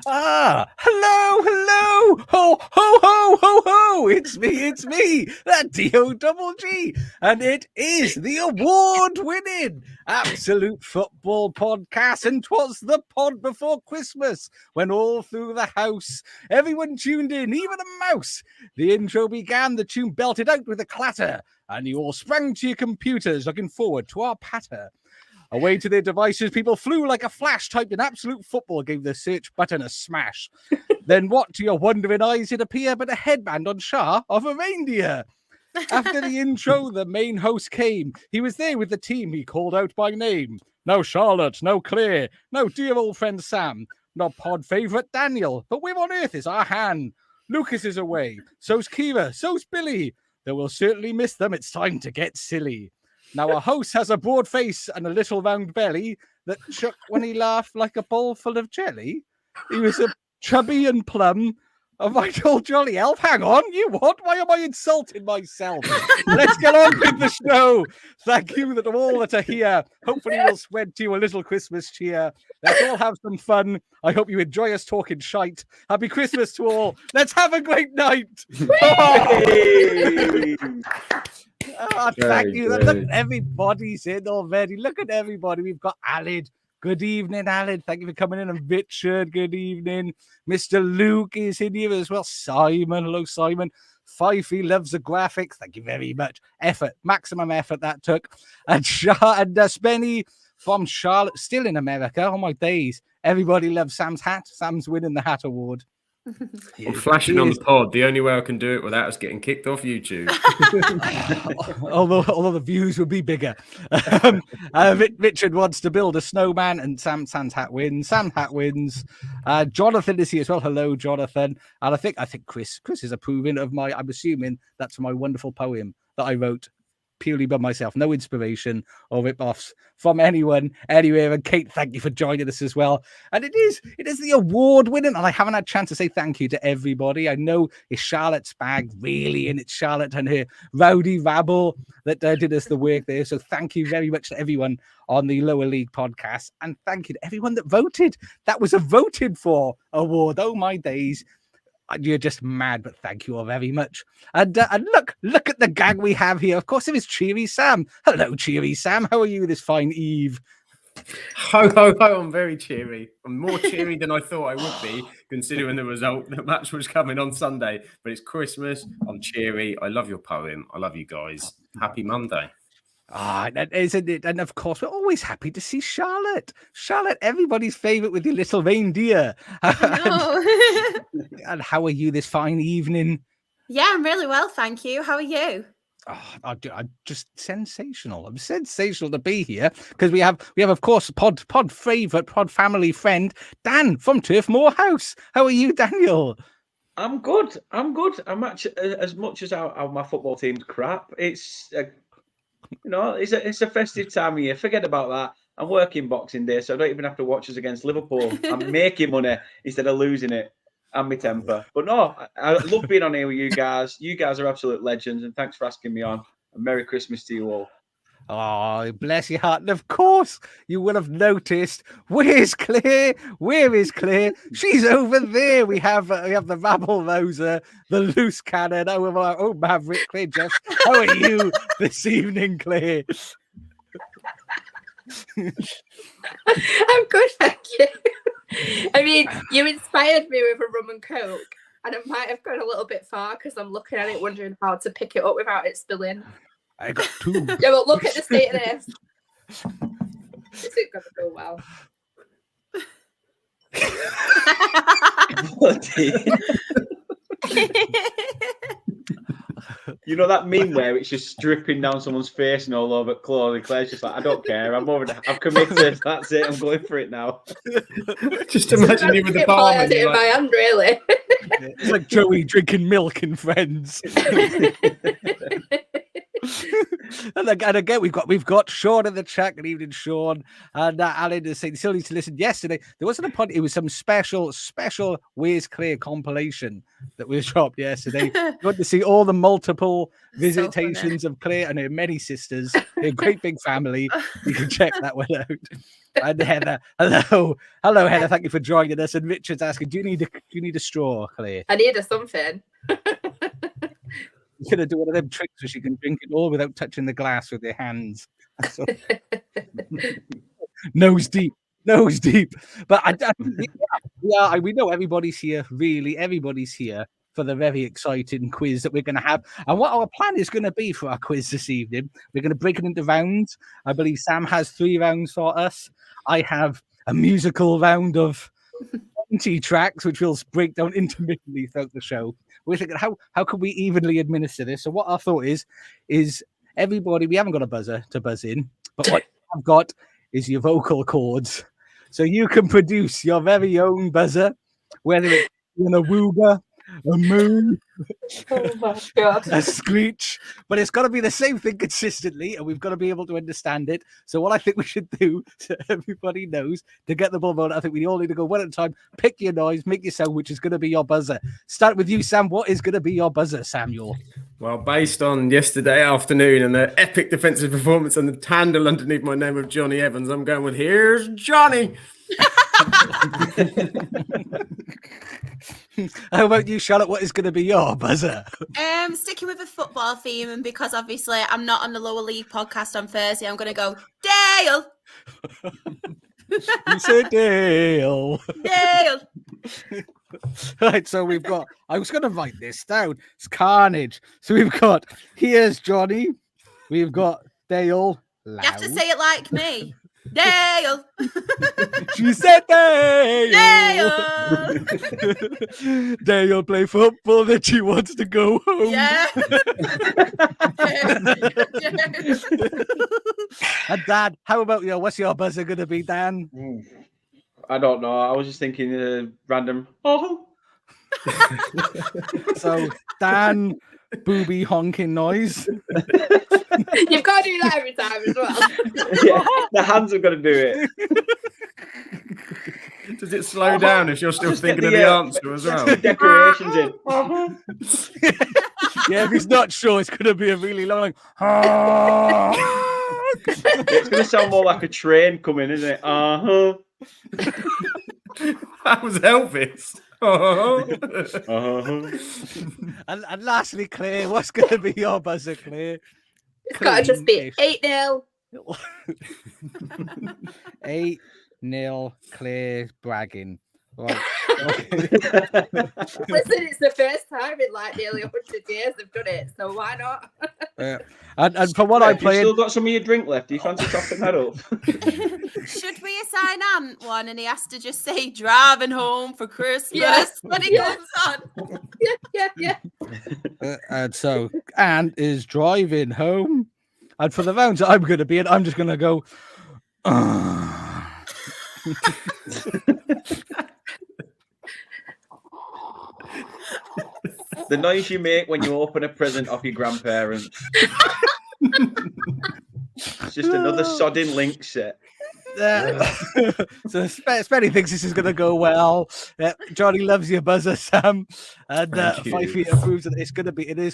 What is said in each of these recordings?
Hello, ho, ho, ho, ho, ho, it's me, that D-O-double-G, and it is the award-winning Absolute Football Podcast, and 'twas the pod before Christmas, when all through the house, everyone tuned in, even a mouse. The intro began, the tune belted out with a clatter, and you all sprang to your computers, looking forward to our patter. Away to their devices, people flew like a flash, typed in Absolute Football, gave the search button a smash. Then what to your wondering eyes did appear but a headband on Shah of a reindeer? After the intro, the main host came. He was there with the team he called out by name. No Charlotte, no Claire, no dear old friend Sam, not pod favourite Daniel, but where on earth is our Han? Lucas is away, so's Kira, so's Billy. They will certainly miss them, it's time to get silly. Now, our host has a broad face and a little round belly that shook when he laughed like a bowl full of jelly. He was a chubby and plum, a right old jolly elf. Hang on, you what? Why am I insulting myself? Let's get on with the show. Thank you to all that are here. Hopefully we'll spread to you a little Christmas cheer. Let's all have some fun. I hope you enjoy us talking shite. Happy Christmas to all. Let's have a great night. Oh, thank you. Look, everybody's in already. Look at everybody. We've got Alid. Good evening, Alid. Thank you for coming in. And Richard, good evening. Mr. Luke is in here as well. Simon, hello, Simon. Fifey loves the graphics. Thank you very much. Effort, maximum effort that took. And Spenny from Charlotte, still in America. Oh, my days. Everybody loves Sam's hat. Sam's winning the hat award. I'm flashing on the pod. The only way I can do it without us getting kicked off YouTube. although the views would be bigger. Richard wants to build a snowman, and Sam's hat wins. Sam's hat wins. Jonathan is here as well. Hello, Jonathan. And I think Chris is approving of my. I'm assuming that's my wonderful poem that I wrote purely by myself. No inspiration or rip-offs from anyone, anywhere. And Kate, thank you for joining us as well. And it is the award-winning, and I haven't had a chance to say thank you to everybody. I know it's Charlotte's bag, really, and it's Charlotte and her rowdy rabble that did us the work there. So thank you very much to everyone on the Lower League podcast, and thank you to everyone that voted. That was a voted for award. Oh, my days. You're just mad, but thank you all very much. And look at the gang we have here. Of course, it is Cheery Sam. Hello, Cheery Sam. How are you this fine eve? Ho, ho, ho. I'm very cheery. I'm more cheery than I thought I would be, considering the result. The match was coming on Sunday, but it's Christmas. I'm cheery. I love your poem. I love you guys. Happy Monday. Isn't it? And of course, we're always happy to see Charlotte. Charlotte, everybody's favourite with your little reindeer. And how are you this fine evening? Yeah, I'm really well, thank you. How are you? Oh, I'm just sensational. I'm sensational to be here because we have of course pod favourite, pod family friend Dan from Turf Moor House. How are you, Daniel? I'm good. I'm actually, as much as my football team's crap, it's it's a festive time of year. Forget about that. I'm working Boxing Day, so I don't even have to watch us against Liverpool. I'm making money instead of losing it and my temper. But no, I love being on here with you guys. You guys are absolute legends, and thanks for asking me on. And Merry Christmas to you all. Oh, bless your heart. And of course, you will have noticed. Where's Claire? Where is Claire? She's over there. We have the rabble Rosa, the loose cannon. Oh, Maverick, Claire Jeff. How are you this evening, Claire? I'm good, thank you. I mean, you inspired me with a rum and coke, and it might have gone a little bit far because I'm looking at it wondering how to pick it up without it spilling. I got two. Yeah, but look at the state of this. This isn't going to go well. You know that meme where it's just dripping down someone's face and all over clothes, and Claire's just like, I don't care. I've committed. That's it. I'm going for it now. Just imagine you with the palm. I had it in my hand, really. It's like Joey drinking milk in Friends. And again, we've got Sean in the chat. Good evening, Sean. And Alan is saying he still needs to listen. Yesterday, there wasn't a pod. It was some special Where's Claire compilation that was dropped yesterday. You want to see all the multiple visitations of Claire and her many sisters, her great big family. You can check that one out. And Heather, hello, Heather. Thank you for joining us. And Richard's asking, do you need a straw, Claire? I need a something. You're gonna do one of them tricks where she can drink it all without touching the glass with her hands. Nose deep. But we know everybody's here. Really, everybody's here for the very exciting quiz that we're going to have. And what our plan is going to be for our quiz this evening, we're going to break it into rounds. I believe Sam has 3 rounds for us. I have a musical round of 20 tracks, which we'll break down intermittently throughout the show. We're thinking, how can we evenly administer this? So what our thought is everybody, we haven't got a buzzer to buzz in, but what I've got is your vocal cords. So you can produce your very own buzzer, whether it's in a wooga, a moo, Oh my God. a screech, but it's got to be the same thing consistently, and we've got to be able to understand it. So what I think we should do, so everybody knows, to get the ball rolling, I think we all need to go one at a time, pick your noise, make your sound, which is going to be your buzzer. Start with you, Sam. What is going to be your buzzer, Samuel? Well, based on yesterday afternoon and the epic defensive performance and the handle underneath my name of Johnny Evans, I'm going with Here's Johnny. How about you, Charlotte? What is going to be your buzzer? Sticking with the football theme, and because obviously I'm not on the Lower League podcast on Thursday, I'm going to go Dale. You said Dale. Dale. Right, so we've got, I was going to write this down. It's carnage. So we've got, Here's Johnny. We've got Dale. Loud. You have to say it like me. Dale. She said Dale. Dale. Dale play football, then she wants to go home. Yeah. And Dan, how about you? What's your buzzer going to be, Dan? I don't know. I was just thinking random. Oh. So Dan, booby honking noise. You've got to do that every time as well. Yeah, the hands are going to do it. Does it slow down if you're still thinking of the answer as well? The decorations in. Yeah, if he's not sure, it's going to be a really long. It's going to sound more like a train coming, isn't it? That was Elvis. And lastly, Claire, what's going to be your buzzer, Claire? It's got to just be 8-0. 8-0, Claire bragging. Right. Listen, it's the first time in like nearly 100 years they've done it, so why not? And for what I Have you played, still got some of your drink left? Do you fancy topping that up? Should we assign Ant one and he has to just say driving home for Christmas when he comes on? Yeah. and so Ant is driving home, and for the rounds that I'm going to be in, I'm just going to go. The noise you make when you open a present off your grandparents. It's just another sodding link set. So Spenny thinks this is going to go well. Johnny loves your buzzer, Sam, and 5 feet approves that it is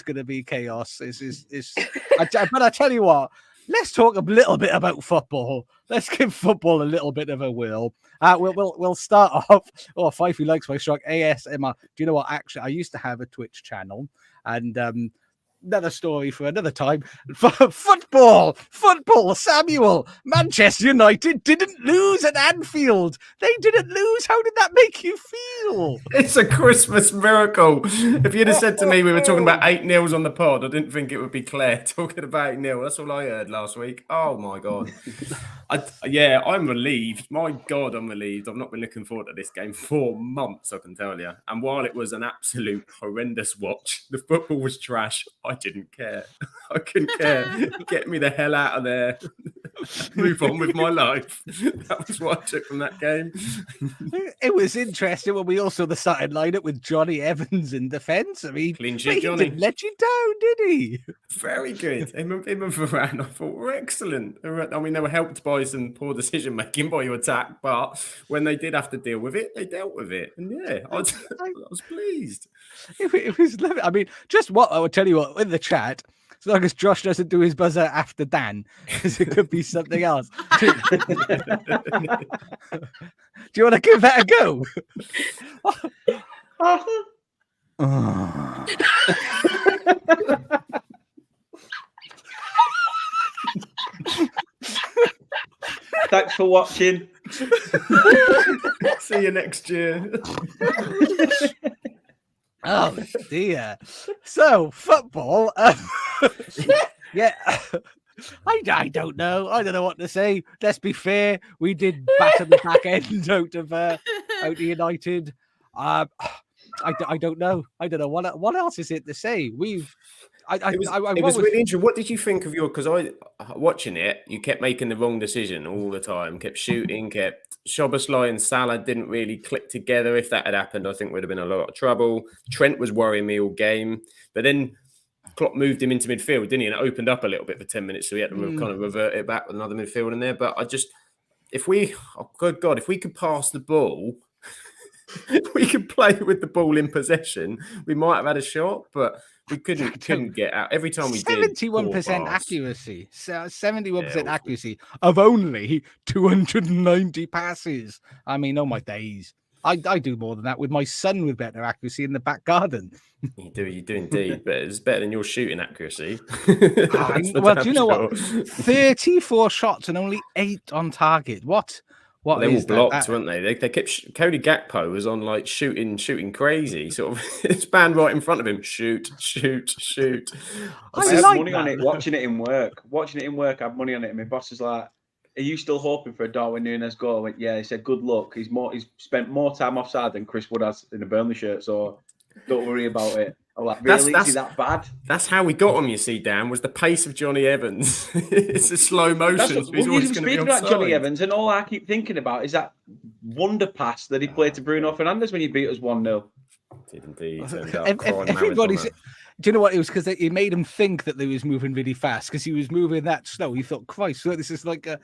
going to be chaos. But I tell you what, let's talk a little bit about football. Let's give football a little bit of a whirl. We'll start off. Oh, Fifey likes my strong ASMR. Do you know what? Actually, I used to have a Twitch channel, and another story for another time. Football, Samuel. Manchester United didn't lose at Anfield. They didn't lose. How did that make you feel? It's a Christmas miracle. If you'd have said to me we were talking about 8-0s on the pod, I didn't think it would be Claire talking about 8-0. That's all I heard last week. Oh my God. I'm relieved. My God, I'm relieved. I've not been looking forward to this game for months, I can tell you. And while it was an absolute horrendous watch, the football was trash. I didn't care. I couldn't care. Get me the hell out of there. Move on with my life. That was what I took from that game. It was interesting when we all also the starting lineup with Johnny Evans in defence. I mean, Clean but sheet, he Johnny. didn't let you down, did he? Very good. Him and Varane, I thought, were excellent. I mean, they were helped by some poor decision making by your attack, but when they did have to deal with it, they dealt with it. And yeah, I was pleased. It was lovely. I mean, just what I would tell you what in the chat. As long as Josh doesn't do his buzzer after Dan, because it could be something else. Do you want to give that a go? Thanks for watching. See you next year. Oh dear. So football. Yeah. I don't know. I don't know what to say. Let's be fair. We did batter the back end out of United. I don't know. I don't know what else is it to say. It was really interesting. What did you think of because watching it, you kept making the wrong decision all the time, kept shooting, Szoboszlai and Salah didn't really click together. If that had happened, I think we'd have been in a lot of trouble. Trent was worrying me all game, but then Klopp moved him into midfield, didn't he? And it opened up a little bit for 10 minutes, so he had to kind of revert it back with another midfield in there. But if we could pass the ball, if we could play with the ball in possession, we might have had a shot, but we couldn't get out. Every time we 71% accuracy. So 71% accuracy of only 290 passes. I mean, oh my days. I do more than that with my son with better accuracy in the back garden. You do indeed, but it's better than your shooting accuracy. Well, do you know what? 34 shots and only 8 on target. What they all blocked, weren't they? They kept Cody Gakpo was on like shooting crazy, sort of it's banned right in front of him. Shoot. I had money on it, watching it in work. I had money on it, and my boss was like, "Are you still hoping for a Darwin Núñez goal?" I went, "Yeah." He said, "Good luck. He's spent more time offside than Chris Wood has in a Burnley shirt, so don't worry about it." I'm like, "Really? Is he that bad?" That's how we got him, you see, Dan, was the pace of Johnny Evans. It's a slow motion. You're speaking about Johnny Evans, and all I keep thinking about is that wonder pass that he played to Bruno Fernandes when he beat us 1-0. Did indeed. Everybody's. Do you know what it was? Because it made him think that they was moving really fast because he was moving that slow. He thought, "Christ, this is like a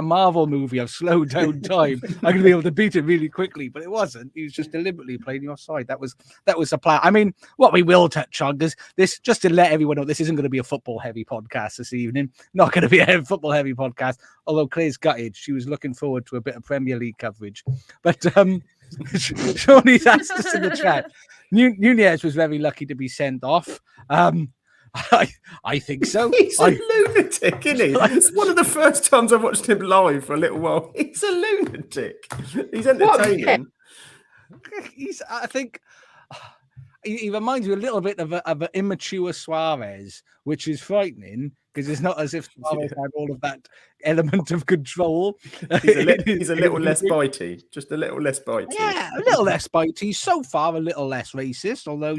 Marvel movie. I've slowed down time. I'm going to be able to beat it really quickly." But it wasn't. He was just deliberately playing your side. That was the plan. I mean, what we will touch on because this, just to let everyone know, this isn't going to be a football heavy podcast this evening. Not going to be a football heavy podcast. Although Claire's gutted, she was looking forward to a bit of Premier League coverage. But Shawnee's asked us in the chat. Núñez was very lucky to be sent off. I think so. He's a lunatic, isn't he? It's one of the first times I've watched him live for a little while. He's a lunatic. He's entertaining. I think he reminds me a little bit of an immature Suarez, which is frightening because it's not as if Suarez had all of that element of control. He's a little less bitey, just a little less bitey. Yeah, a little less bitey. So far, a little less racist. Although,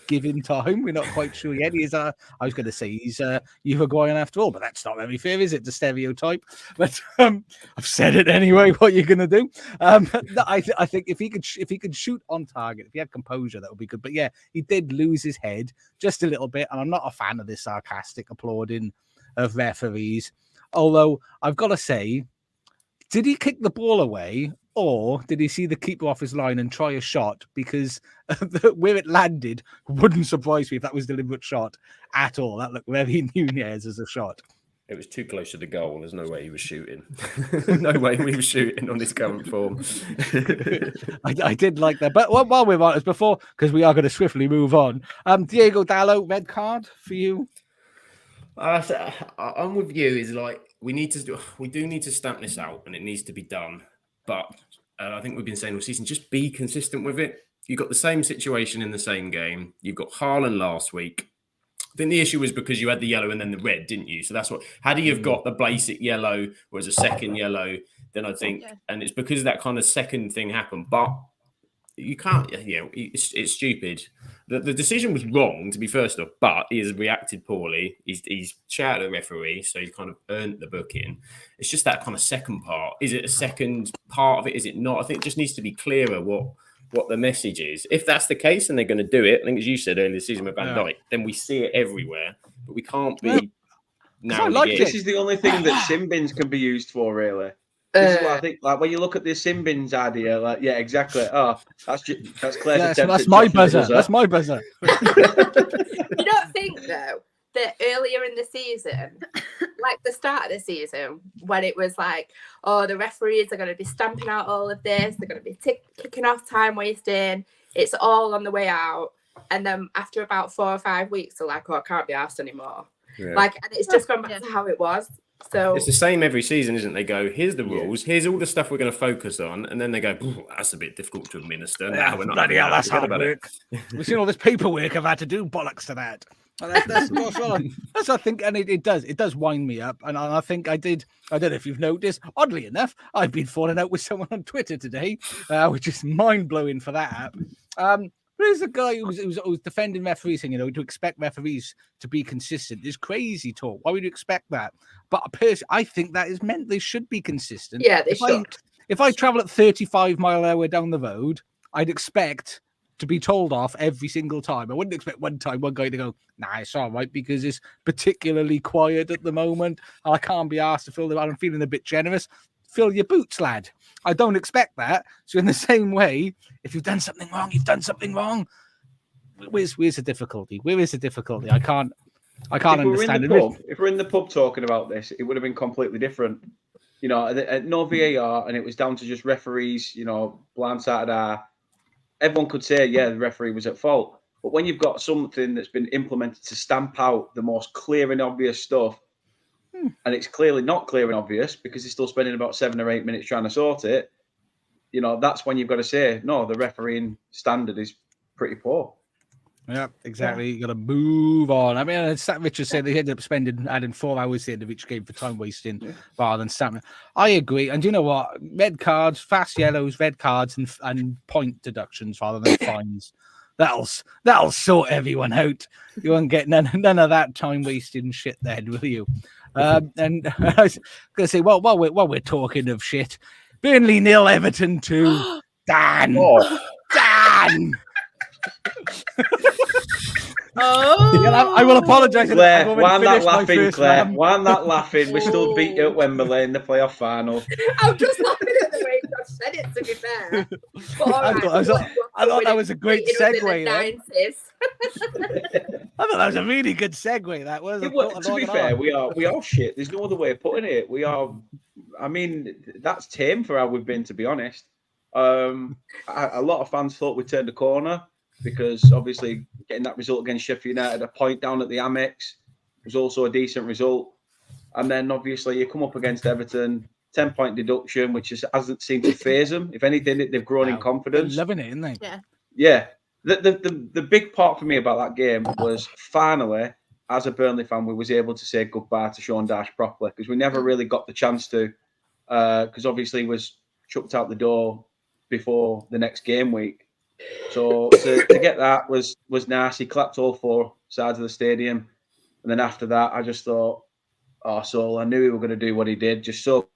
given time, we're not quite sure yet. I was going to say he's Uruguayan after all, but that's not very fair, is it? The stereotype. But I've said it anyway. What are you going to do? I think if he could shoot on target, if he had composure, that would be good. But yeah, he did lose his head just a little bit, and I'm not a fan of this sarcastic applauding of referees. Although I've got to say, did he kick the ball away or did he see the keeper off his line and try a shot? Because where it landed wouldn't surprise me if that was a deliberate shot at all. That looked very Núñez as a shot. It was too close to the goal. There's no way he was shooting. No way he was shooting on his current form. I did like that. But while we're on, as before, because we are going to swiftly move on. Diego Dallo, red card for you? I'm with you. Is like we do need to stamp this out, and it needs to be done. But I think we've been saying all season, just be consistent with it. You've got the same situation in the same game. You've got Haaland last week. I think the issue was because you had the yellow and then the red, didn't you? So that's what. Had he have got the basic yellow or as a second yellow, then I think, and it's because that kind of second thing happened. But you can't. It's stupid. The decision was wrong, to be first off, but he has reacted poorly. He's shouted at the referee, so he's kind of earned the booking. It's just that kind of second part. Is it a second part of it? Is it not? I think it just needs to be clearer what what the message is. If that's the case, and they're going to do it, I think as you said earlier this season with Van Dijk, then we see it everywhere. But we can't be now. This is the only thing that sin bins can be used for, really. This is what I think. Like when you look at the sin bins idea, like yeah, exactly. Oh, that's Claire's attempt. That's my buzzer. That's my buzzer. You don't think though that earlier in the season, like the start of the season, when it was like, oh, the referees are going to be stamping out all of this, they're going to be kicking off time wasting, it's all on the way out, and then after about 4 or 5 weeks, they're like, oh, I can't be asked anymore. Yeah. Like, and it's just gone back to how it was. So it's the same every season, isn't it? They go, here's the rules, here's all the stuff we're going to focus on, and then they go, that's a bit difficult to administer. Now we're not bloody hell, that's hard work. We've seen all this paperwork I've had to do, bollocks to that. That's I think, and it does wind me up. And I think I don't know if you've noticed, oddly enough, I've been falling out with someone on Twitter today, which is mind-blowing for that app. There's a guy who's defending referees, saying, to expect referees to be consistent is crazy talk. Why would you expect that? But personally, I think that is meant they should be consistent. Yeah, they should. If I travel at 35 mile an hour down the road, I'd expect to be told off every single time. I wouldn't expect one guy to go, nah, it's all right because it's particularly quiet at the moment and I can't be asked to fill them out. I'm feeling a bit generous. Fill your boots, lad. I don't expect that. So in the same way, if you've done something wrong, you've done something wrong. Where's the difficulty? Where is the difficulty? I can't understand it. If we're in the pub talking about this, it would have been completely different. No VAR, and it was down to just referees, blindsided eye. Everyone could say, yeah, the referee was at fault. But when you've got something that's been implemented to stamp out the most clear and obvious stuff, and it's clearly not clear and obvious because he's still spending about 7 or 8 minutes trying to sort it, that's when you've got to say, no, the refereeing standard is pretty poor. Yeah, exactly. You got to move on. I mean, Richard said they ended up adding 4 hours at the end of each game for time wasting rather than stamping. I agree. And you know what? Red cards, fast yellows, red cards, and point deductions rather than fines. That'll sort everyone out. You won't get none of that time wasting shit then, will you? And I was going to say, well, while we're talking of shit, Burnley 0, Everton 2. Dan. Dan. I will apologise. Claire, why not laughing, Claire? Why not laughing? We still beat you at Wembley in the playoff final. I'm just laughing at the way you said it, to be fair. I thought that was a great segue. I thought that was a really good segue. That was. To be fair, we are shit. There's no other way of putting it. We are. I mean, that's tame for how we've been, to be honest. A lot of fans thought we turned a corner, because obviously getting that result against Sheffield United, a point down at the Amex, was also a decent result. And then obviously you come up against Everton, 10-point deduction, which hasn't seemed to phase them. If anything, they've grown in confidence. They're loving it, isn't they? Yeah. The big part for me about that game was finally, as a Burnley fan, we was able to say goodbye to Sean Dyche properly, because we never really got the chance to, because obviously he was chucked out the door before the next game week. So to get that was nice. He clapped all 4 sides of the stadium. And then after that, I just thought, so I knew he was going to do what he did. Just so.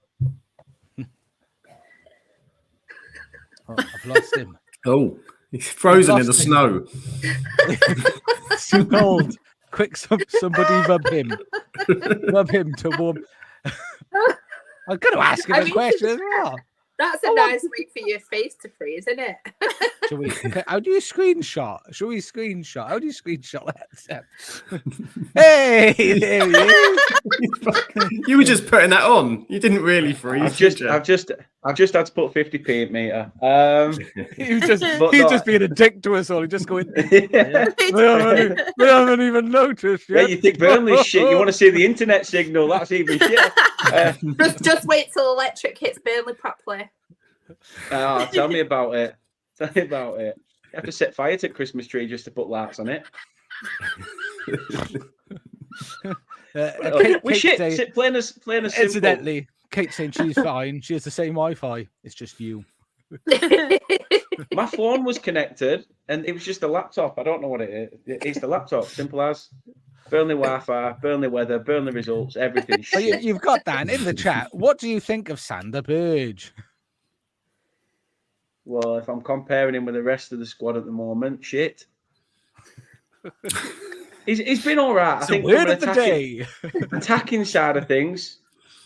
I've lost him. Oh, he's frozen in the snow. It's too cold. Quick, somebody rub him. Rub him to warm. I'm going to ask him a question as well. That's a nice way for your face to freeze, isn't it? How do you screenshot? Shall we screenshot? How do you screenshot that? Hey, there he is. You were just putting that on. You didn't really freeze. I've just had to put 50p in meter. He's just being a dick to us all. He's just going. They haven't even noticed yet. Yeah, you think Burnley's shit? You want to see the internet signal? That's even shit. Just wait till electric hits Burnley properly. Tell me about it. Tell me about it. You have to set fire to Christmas tree just to put lights on it. Kate plain as simple. Incidentally, Kate's saying she's fine. She has the same Wi-Fi. It's just you. My phone was connected, and it was just a laptop. I don't know what it is. It's the laptop. Simple as. Burnley Wi-Fi, Burnley weather, Burnley results, everything. So you've got that in the chat. What do you think of Sander Burge? Well, if I'm comparing him with the rest of the squad at the moment, shit. He's been all right. I It's a think word from an of the day. attacking side of things,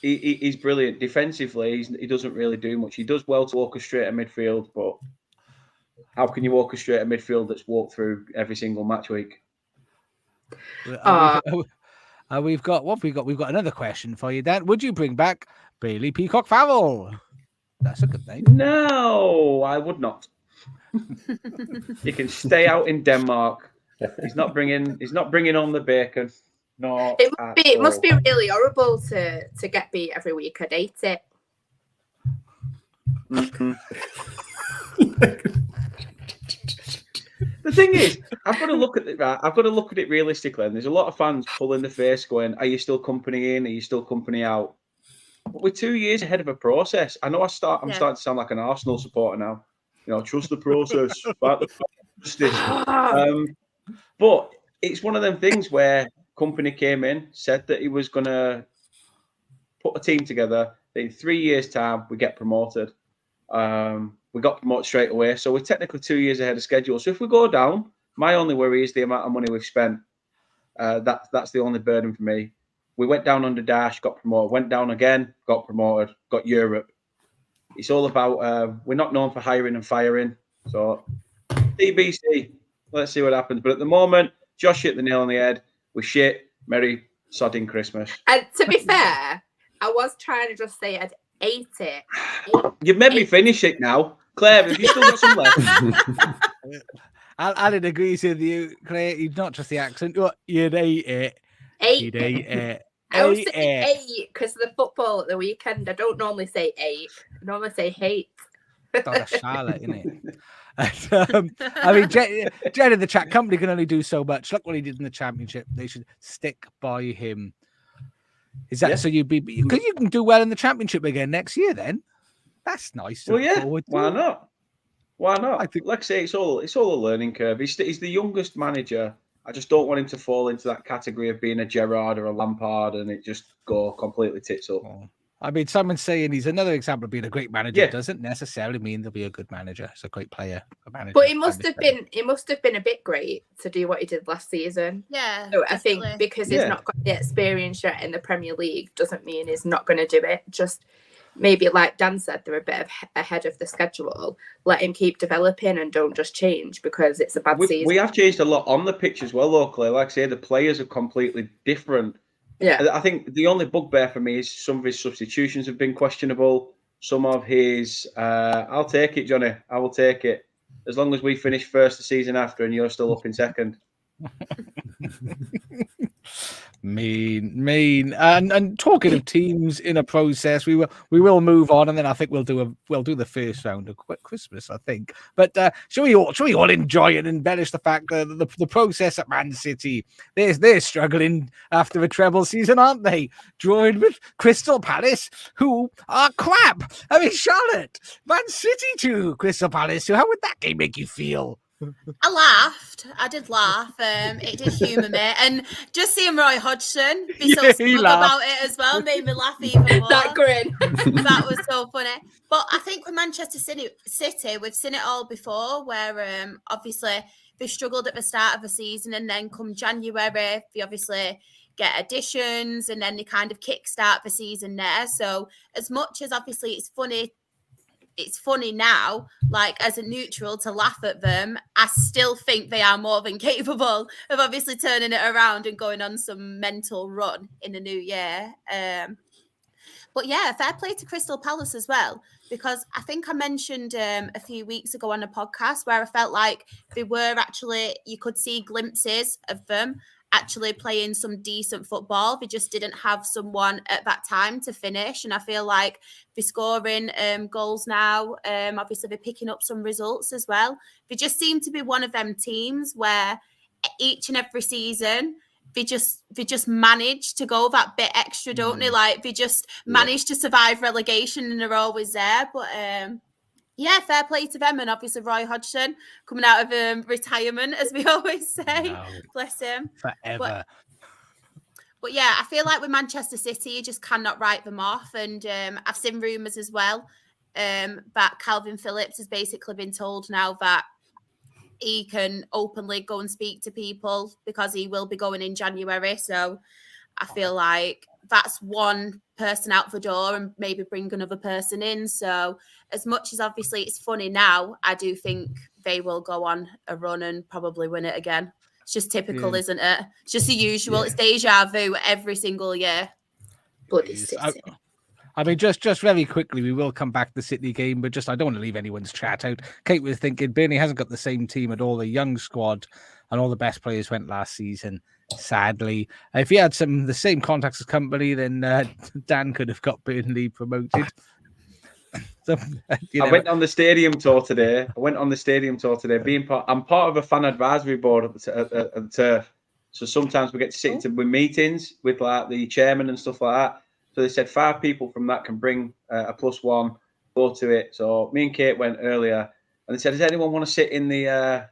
he's brilliant. Defensively, he doesn't really do much. He does well to orchestrate a midfield, but how can you orchestrate a midfield that's walked through every single match week? We've got what have we got? We've got another question for you, Dan. Would you bring back Bailey Peacock Farrell? That's a good name. No, I would not. He can stay out in Denmark. He's not bringing on the bacon. No, It must be really horrible to get beat every week. I'd hate it. Mm-hmm. The thing is, I've got to look at it. Right, I've got to look at it realistically. And there's a lot of fans pulling the face, going, "Are you still company in? Are you still company out?" But we're 2 years ahead of a process. I know I'm starting to sound like an Arsenal supporter now. You know, trust the process. But it's one of them things where company came in, said that he was going to put a team together. In 3 years' time, we get promoted. We got promoted straight away. So we're technically 2 years ahead of schedule. So if we go down, my only worry is the amount of money we've spent. That's the only burden for me. We went down under Dash, got promoted. Went down again, got promoted, got Europe. It's all about, we're not known for hiring and firing. So DBC, let's see what happens. But at the moment, Josh hit the nail on the head. We're shit. Merry sodding Christmas. And to be fair, I was trying to just say I'd ate it. You've made me finish it now. Claire, have you still got some left? Alan agrees with you, Claire. You'd not just the accent. You'd ate it. You'd ate it. I always say 8 because of the football at the weekend. I don't normally say 8. I normally say hate. That's Charlotte, isn't it? I mean, Jen in the chat company can only do so much. Look what he did in the championship. They should stick by him. Is that so? You'd be because you can do well in the championship again next year. Then that's nice. Well, yeah. Why not? Why not? Like I say, it's all a learning curve. He's the youngest manager. I just don't want him to fall into that category of being a Gerrard or a Lampard and it just go completely tits up. I mean, someone's saying he's another example of being a great manager. Doesn't necessarily mean they'll be a good manager. He's a great player, a manager. But it must have been a bit great to do what he did last season. Yeah. So I think because he's not got the experience yet in the Premier League doesn't mean he's not going to do it. Just maybe like Dan said, they're a bit ahead of the schedule. Let him keep developing and don't just change because it's a bad season. We have changed a lot on the pitch as well, locally. Like I say, the players are completely different. Yeah, I think the only bugbear for me is some of his substitutions have been questionable. Some of his, I'll take it, Johnny. I will take it. As long as we finish first the season after and you're still up in second. Mean. And talking of teams in a process, we will move on, and then I think we'll do the first round of Christmas, I think. But shall we all enjoy and embellish the fact that the process at Man City? They're struggling after a treble season, aren't they? Drawing with Crystal Palace, who are crap. I mean, Charlotte, Man City to Crystal Palace. So how would that game make you feel? I laughed. I did laugh. It did humour me. And just seeing Roy Hodgson be so smug about it as well made me laugh even more. That grin. That was so funny. But I think with Manchester City, we've seen it all before where obviously they struggled at the start of the season and then come January, they obviously get additions and then they kind of kickstart the season there. So as much as obviously it's funny now, like as a neutral to laugh at them, I still think they are more than capable of obviously turning it around and going on some mental run in the new year. But yeah, fair play to Crystal Palace as well, because I think I mentioned a few weeks ago on a podcast where I felt like they were actually, you could see glimpses of them actually playing some decent football. They just didn't have someone at that time to finish. And I feel like they're scoring goals now. Obviously, they're picking up some results as well. They just seem to be one of them teams where each and every season, they just manage to go that bit extra, don't they? Like, they just manage to survive relegation and they're always there. But yeah, fair play to them. And obviously Roy Hodgson coming out of retirement, as we always say. No. Bless him. Forever. But yeah, I feel like with Manchester City, you just cannot write them off. And I've seen rumours as well. that Calvin Phillips has basically been told now that he can openly go and speak to people because he will be going in January. So I feel like that's one person out the door and maybe bring another person in. So as much as obviously it's funny now, I do think they will go on a run and probably win it again. It's just typical, isn't it? It's just the usual. Yeah. It's deja vu every single year. Bloody City. I mean, just very quickly, we will come back to the City game, but I don't want to leave anyone's chat out. Kate was thinking Burnley hasn't got the same team at all. The young squad and all the best players went last season, sadly. If he had the same contacts as company, then Dan could have got Burnley promoted. So, I went on the stadium tour today. I'm part of a fan advisory board at the Turf. So sometimes we get to sit with meetings with like the chairman and stuff like that. So they said 5 people from that can bring a +1, go to it. So me and Kate went earlier, and they said, "Does anyone want to sit in the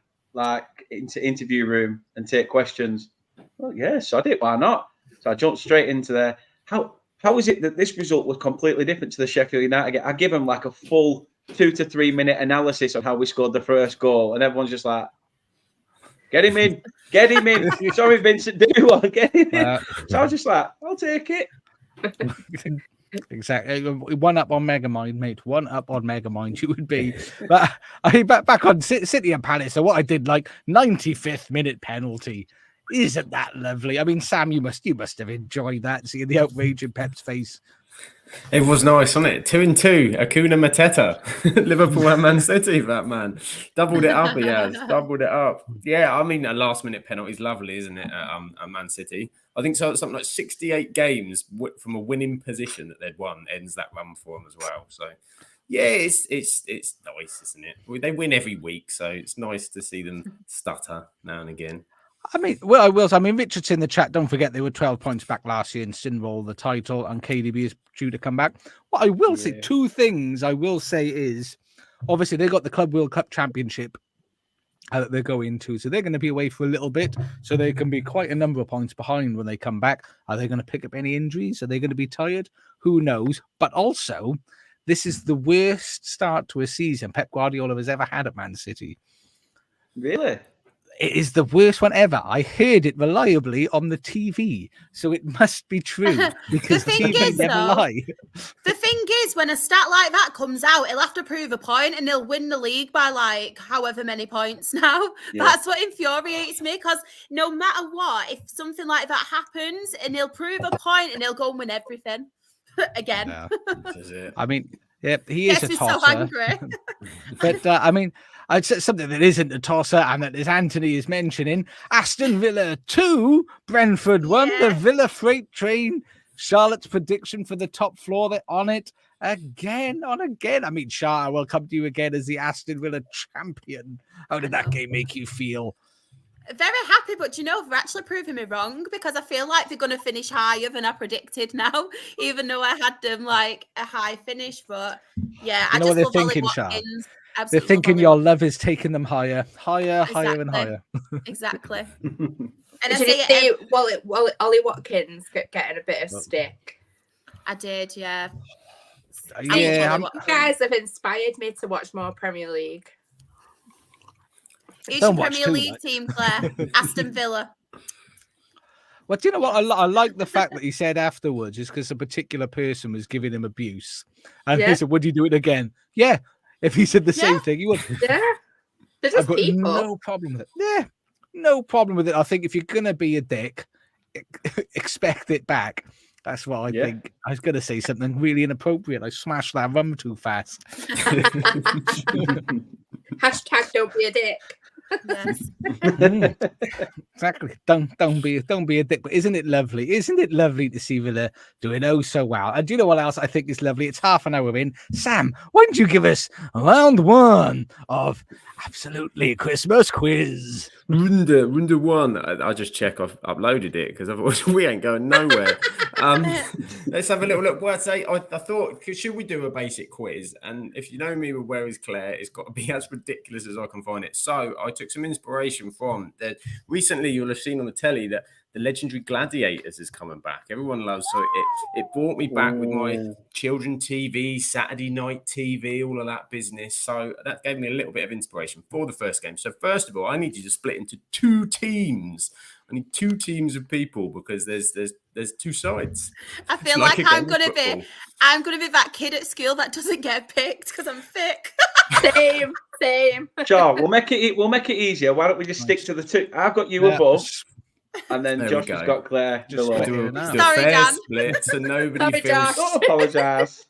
interview room and take questions?" Well, yes, I did. Why not? So I jumped straight into there. How is it that this result was completely different to the Sheffield United game? I give them like a full 2 to 3 minute analysis on how we scored the first goal, and everyone's just like, "Get him in, get him in." Sorry, Vincent, do one, get him in. So I was just like, "I'll take it." Exactly. One up on Megamind, mate. One up on Megamind, you would be. But I mean, back on City and Palace. So what I did, like 95th minute penalty. Isn't that lovely? I mean, Sam, you must have enjoyed that, seeing the outrage in Pep's face. It was nice, wasn't it? 2-2, Akuna Mateta, Liverpool and Man City. That man doubled it up. He has doubled it up. Yeah, I mean, a last-minute penalty is lovely, isn't it? At Man City, I think so. Something like 68 games from a winning position that they'd won ends that run for them as well. So, yeah, it's nice, isn't it? They win every week, so it's nice to see them stutter now and again. I mean, well, I will. I mean, Richard's in the chat. Don't forget they were 12 points back last year and Sinwall the title, and KDB is due to come back. What I will say, 2 things I will say is, obviously they got the Club World Cup Championship that they're going to, so they're going to be away for a little bit, so they can be quite a number of points behind when they come back. Are they going to pick up any injuries? Are they going to be tired? Who knows? But also, this is the worst start to a season Pep Guardiola has ever had at Man City. Really? It is the worst one ever. I heard it reliably on the TV, so it must be true because the TV never lie. The thing is, when a stat like that comes out, he'll have to prove a point and he'll win the league by like however many points now. Yeah. That's what infuriates me, because no matter what, if something like that happens and he'll prove a point and he'll go and win everything again. No. I mean, yeah, he is a tosser. So angry. But I mean, I'd say something that isn't a tosser, and that is Anthony is mentioning. Aston Villa 2, Brentford 1, the Villa freight train. Charlotte's prediction for the top floor, they're on it again. I mean, Shah, I will come to you again as the Aston Villa champion. How did that game make you feel? Very happy, but you know, they're actually proving me wrong, because I feel like they're going to finish higher than I predicted now, even though I had them like a high finish. But yeah, I just love Ollie Watkins. They're thinking your love is taking them higher, higher and higher. Exactly. And I say Ollie Watkins getting a bit of stick. I did, yeah. Yeah, you guys have inspired me to watch more Premier League. Who's your Premier League team, Claire? Aston Villa. Well, do you know what? I like the fact that he said afterwards is because a particular person was giving him abuse. And he said, would you do it again? Yeah. If he said the same thing, he would. Yeah. There's just I've got people. No problem with it. Yeah. No problem with it. I think if you're going to be a dick, expect it back. That's what I think. I was going to say something really inappropriate. I smashed that rum too fast. Hashtag don't be a dick. Yes. Exactly. Don't be a dick. But isn't it lovely? Isn't it lovely to see Villa doing oh so well? And do you know what else I think is lovely? It's half an hour in. Sam, why don't you give us round 1 of Absolutely Christmas Quiz? Runde 1. I just check I've uploaded it, because otherwise we ain't going nowhere. Let's have a little look. Well, I thought, should we do a basic quiz? And if you know me with Where is Claire, it's got to be as ridiculous as I can find it. So I took some inspiration from that. Recently, you'll have seen on the telly that the legendary Gladiators is coming back. Everyone loves, so it brought me back with my children TV, Saturday night TV, all of that business. So that gave me a little bit of inspiration for the first game. So first of all, I need you to split into 2 teams. I need 2 teams of people because there's 2 sides. I feel It's like a I'm game of gonna be that kid at school that doesn't get picked because I'm thick. Same. Sure, we'll make it easier. Why don't we just stick to the 2? I've got you above, and then There we Josh has go. got Claire Just below. do it. Do a Sorry, fair Dan. split so nobody Sorry, feels Josh. Don't apologise.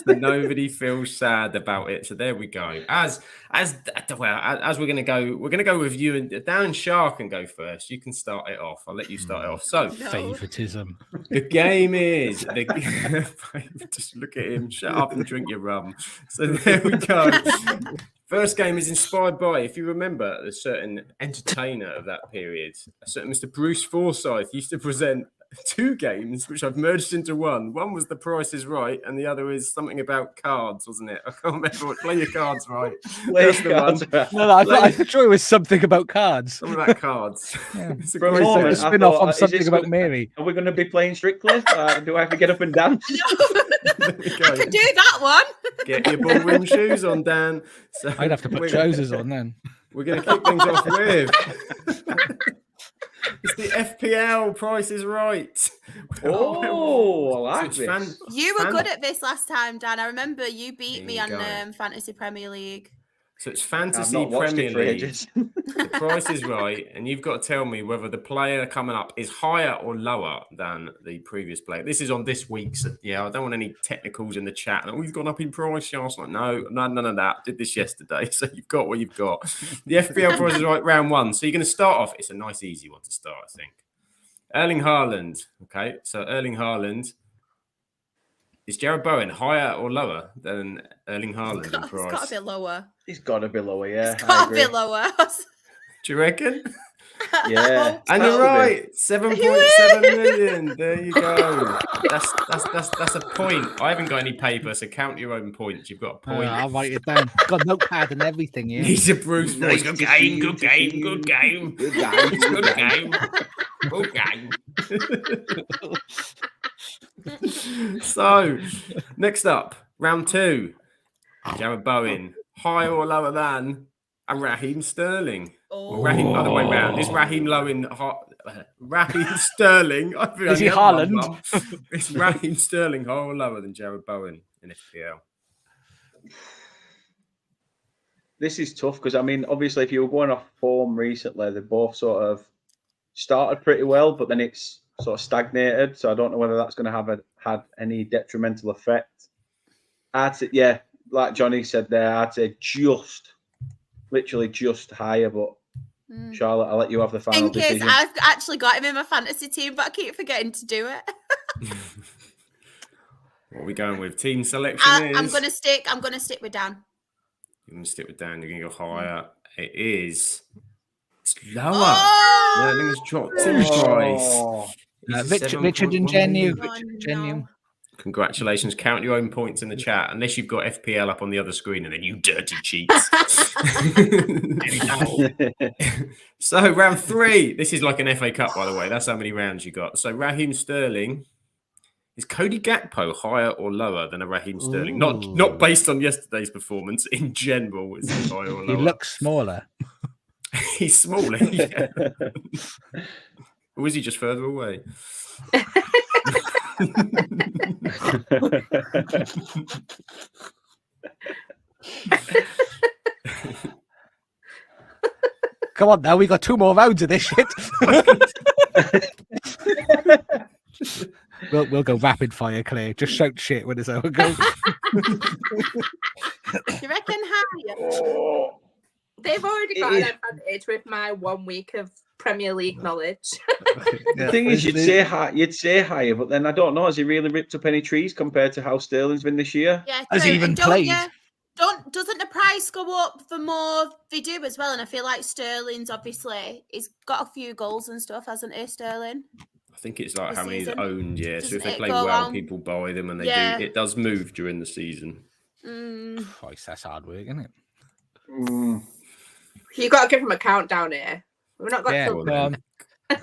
so nobody feels sad about it. So there we go. As we're gonna go with you, and Dan and Shah can go first. You can start it off. I'll let you start it off. So No. Favoritism. the game is just look at him. Shut up and drink your rum. So there we go. First game is inspired by, if you remember, a certain entertainer of that period, a certain Mr. Bruce Forsyth used to present 2 games, which I've merged into one. One was The Price is Right, and the other is something about cards, wasn't it? I can't remember what. Play your cards right. That's the one. No, I thought it was something about cards. Something about cards. Yeah. It's a For a great moment, game. I Spin off thought, on is something this about gonna- Mary. Are we going to be playing Strictly? Do I have to get up and dance? There we I go. could do that one. Get your ballroom shoes on, Dan. So I'd have to put we're- trousers on then. We're going to kick things off with. It's the FPL. Price is Right. Oh, I like It's this. You were good at this last time, Dan. I remember you beat There me you on go. Fantasy Premier League. So it's I've Fantasy not watched Premier it for League. ages. The Price is Right, and you've got to tell me whether the player coming up is higher or lower than the previous player. This is on this week's. Yeah, I don't want any technicals in the chat. Oh, he's gone up in price. Yeah, I was like, no, none of that. Did this yesterday, so you've got what you've got. The FPL Price is Right, round 1. So you're going to start off. It's a nice, easy one to start, I think. Erling Haaland. Okay, so Erling Haaland. Is Jared Bowen higher or lower than Erling Haaland in It's price? got to be lower. He's got to be lower, yeah. It's I got to be agree. lower. Do you reckon? Yeah. And you're That'll be. right, 7.7 million. There you go. That's a point. I haven't got any paper, so count your own points. You've got a point. I'll write it down. Got notepad and everything here. He's a Bruce Nice voice. Good to game, see you, good to see game, you. good game. Good game, Good game. Good game. So, next up, round 2. Jared Bowen, higher or lower than Raheem Sterling? Oh. Raheem, other way round. Is Raheem Raheem Sterling? I think Is he I had one Haaland? bump. Is Raheem Sterling higher or lower than Jared Bowen in FPL? This is tough because, I mean, obviously, if you were going off form recently, they both sort of started pretty well, but then it's sort of stagnated. So I don't know whether that's going to had any detrimental effect. I'd say, yeah, like Johnny said there, I'd say literally just higher, but Charlotte, I'll let you have the final Thing is, decision. I've actually got him in my fantasy team, but I keep forgetting to do it. What are we going with? Team selection I'm is. gonna stick with Dan. You're going to stick with Dan. You're going to go higher. It is. It's lower. Oh! Sterling has dropped in price. Oh, He's a Richard and 7.1 Genu. million. Oh, Genu. no. Congratulations. Count your own points in the chat, unless you've got FPL up on the other screen and then you dirty cheats. So, round 3. This is like an FA Cup, by the way. That's how many rounds you got. So, Raheem Sterling. Is Cody Gakpo higher or lower than a Raheem Sterling? Not based on yesterday's performance. In general, is he higher or He lower? looks smaller. He's smaller. Yeah. Or is he just further away? Come on now, we got 2 more rounds of this shit. We'll go rapid fire, Claire. Just shout shit when it's over. Go. You reckon higher? They've already got an advantage with my 1 week of Premier League knowledge. The thing is, you'd say higher, but then I don't know. Has he really ripped up any trees compared to how Sterling's been this year? Yeah, Has he true. even And played? Doesn't the price go up the more they do as well? And I feel like Sterling's obviously he's got a few goals and stuff, hasn't he, Sterling? I think it's like This how many is season? owned, yeah. So Doesn't if they it play go well, on? people buy them, and they Yeah. do. It does move during the season. Christ, that's hard work, isn't it? You got to give him a countdown here. We've not got Yeah, till go on.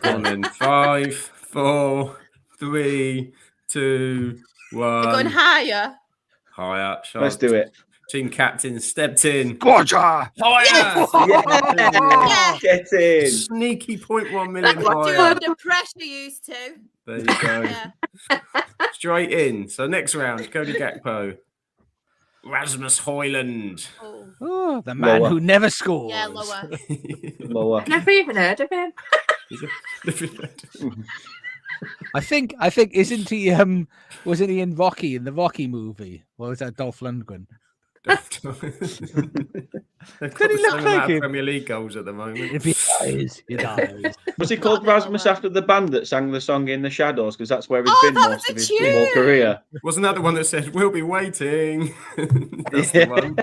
Go on then. 5, 4, 3, 2, 1. We're going higher. Higher. Let's do it. Team captain stepped in. Gorgia! Higher. Yeah. Get in. Sneaky 0.1 million That's what higher. under pressure used to. There you go. Yeah. Straight in. So next round, Cody Gakpo. Rasmus Højlund. Oh. Oh, the man Lower. who never scores. Yeah, lower. Lower. Never even heard of him. I think isn't he wasn't he in Rocky in the Rocky movie? Or was that Dolph Lundgren? They've got the same amount of Premier League goals at the moment. If he dies, he dies. Was he called Rasmus after the band that sang the song In the Shadows? Because that's where he's Oh, been that most of was his a tune. football career. Wasn't that the one that said, "We'll be waiting"? That's the one.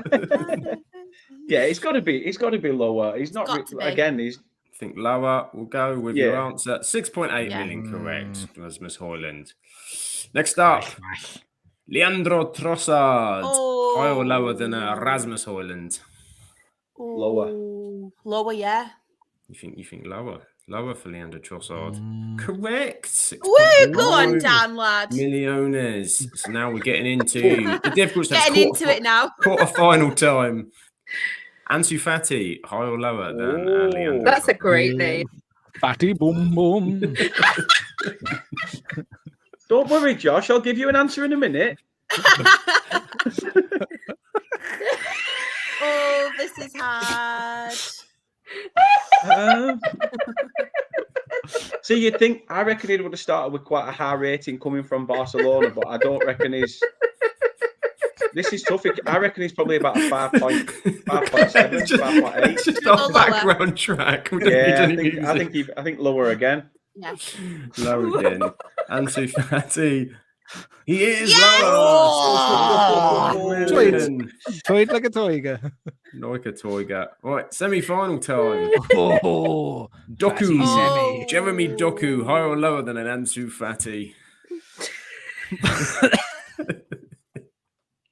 Yeah, he's got to be lower. He's not got to be. again. He's I think lower. We'll go with your Yeah. answer. 6.8 Yeah. million correct. Rasmus Højlund. Next up, Leandro Trossard. Oh. Higher or lower than Rasmus Højlund? Lower. Ooh, lower, yeah. You think lower? Lower for Leandro Trossard. Correct. Woo, go on, 6.5 Dan, lad. Millionaires. So now we're getting into the difficult stuff. Getting into it now. Quarter-final time. Ansu Fati, higher or lower than Leandro? That's a Trossard? great name. Fatty boom boom. Don't worry, Josh. I'll give you an answer in a minute. Oh, this is hard. See, you'd think I reckon he would have started with quite a high rating coming from Barcelona, but I don't reckon he's. This is tough. I reckon he's probably about a 5.7, 5.8. Just our Lower. background track. We don't Yeah, need any I music. think lower again. Yeah. Lower again. Ansu Fati. He is Yes! lower. Oh! Toyed like a toiga. Like a toiga. Right, semi-final time. Oh, Doku. Oh. Jeremy Doku, higher or lower than an Ansu Fati?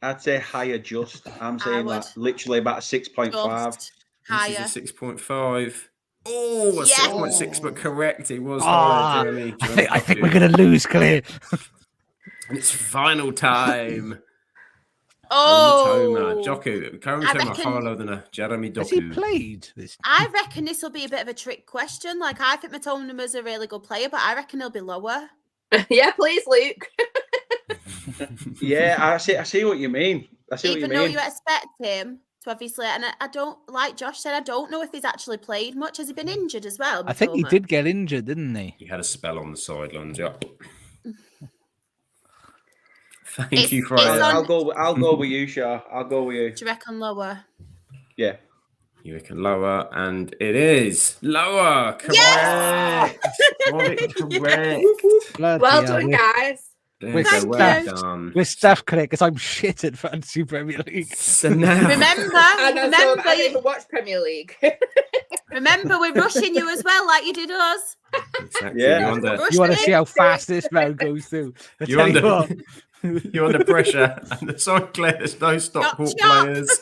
I'd say higher just. I'm I saying would. that literally about a 6.5. Just This higher. is a 6.5. Oh, a Yes. 6.6, but correct. He was Ah, higher, Jeremy. I think we're going to lose, Claire. And it's final time. Oh. Joku. Karim I Toma reckon- higher lower than a Jeremy Has he Doku. played this? I reckon this will be a bit of a trick question. Like, I think Matonuma's a really good player, but I reckon he'll be lower. Yeah, please, Luke. Yeah, I see what you mean. I see Even what though you mean. you expect him to obviously, and I don't, like Josh said, I don't know if he's actually played much. Has he been injured as well? I think he Mitoma? did get injured, didn't he? He had a spell on the sidelines, yeah. Thank It's- you for it's that. on- I'll go with you, Shah. I'll go with you. Do you reckon lower? Yeah. You reckon lower, and it is lower. Correct. Yes! Got it correct. Bloody Well hell, done, guys. There you With go, well staff. done. We're staff correct because I'm shit at Fantasy Premier League. So now, Remember, And I remember, don't even watch Premier League. remember, we're rushing you as well, like you did us. exactly. Yeah. You're under, Rushing You want to it. see how fast this round goes through? I You're tell you under- what. you're under pressure, and the side clear, there's no Stockport Chop, chop. players.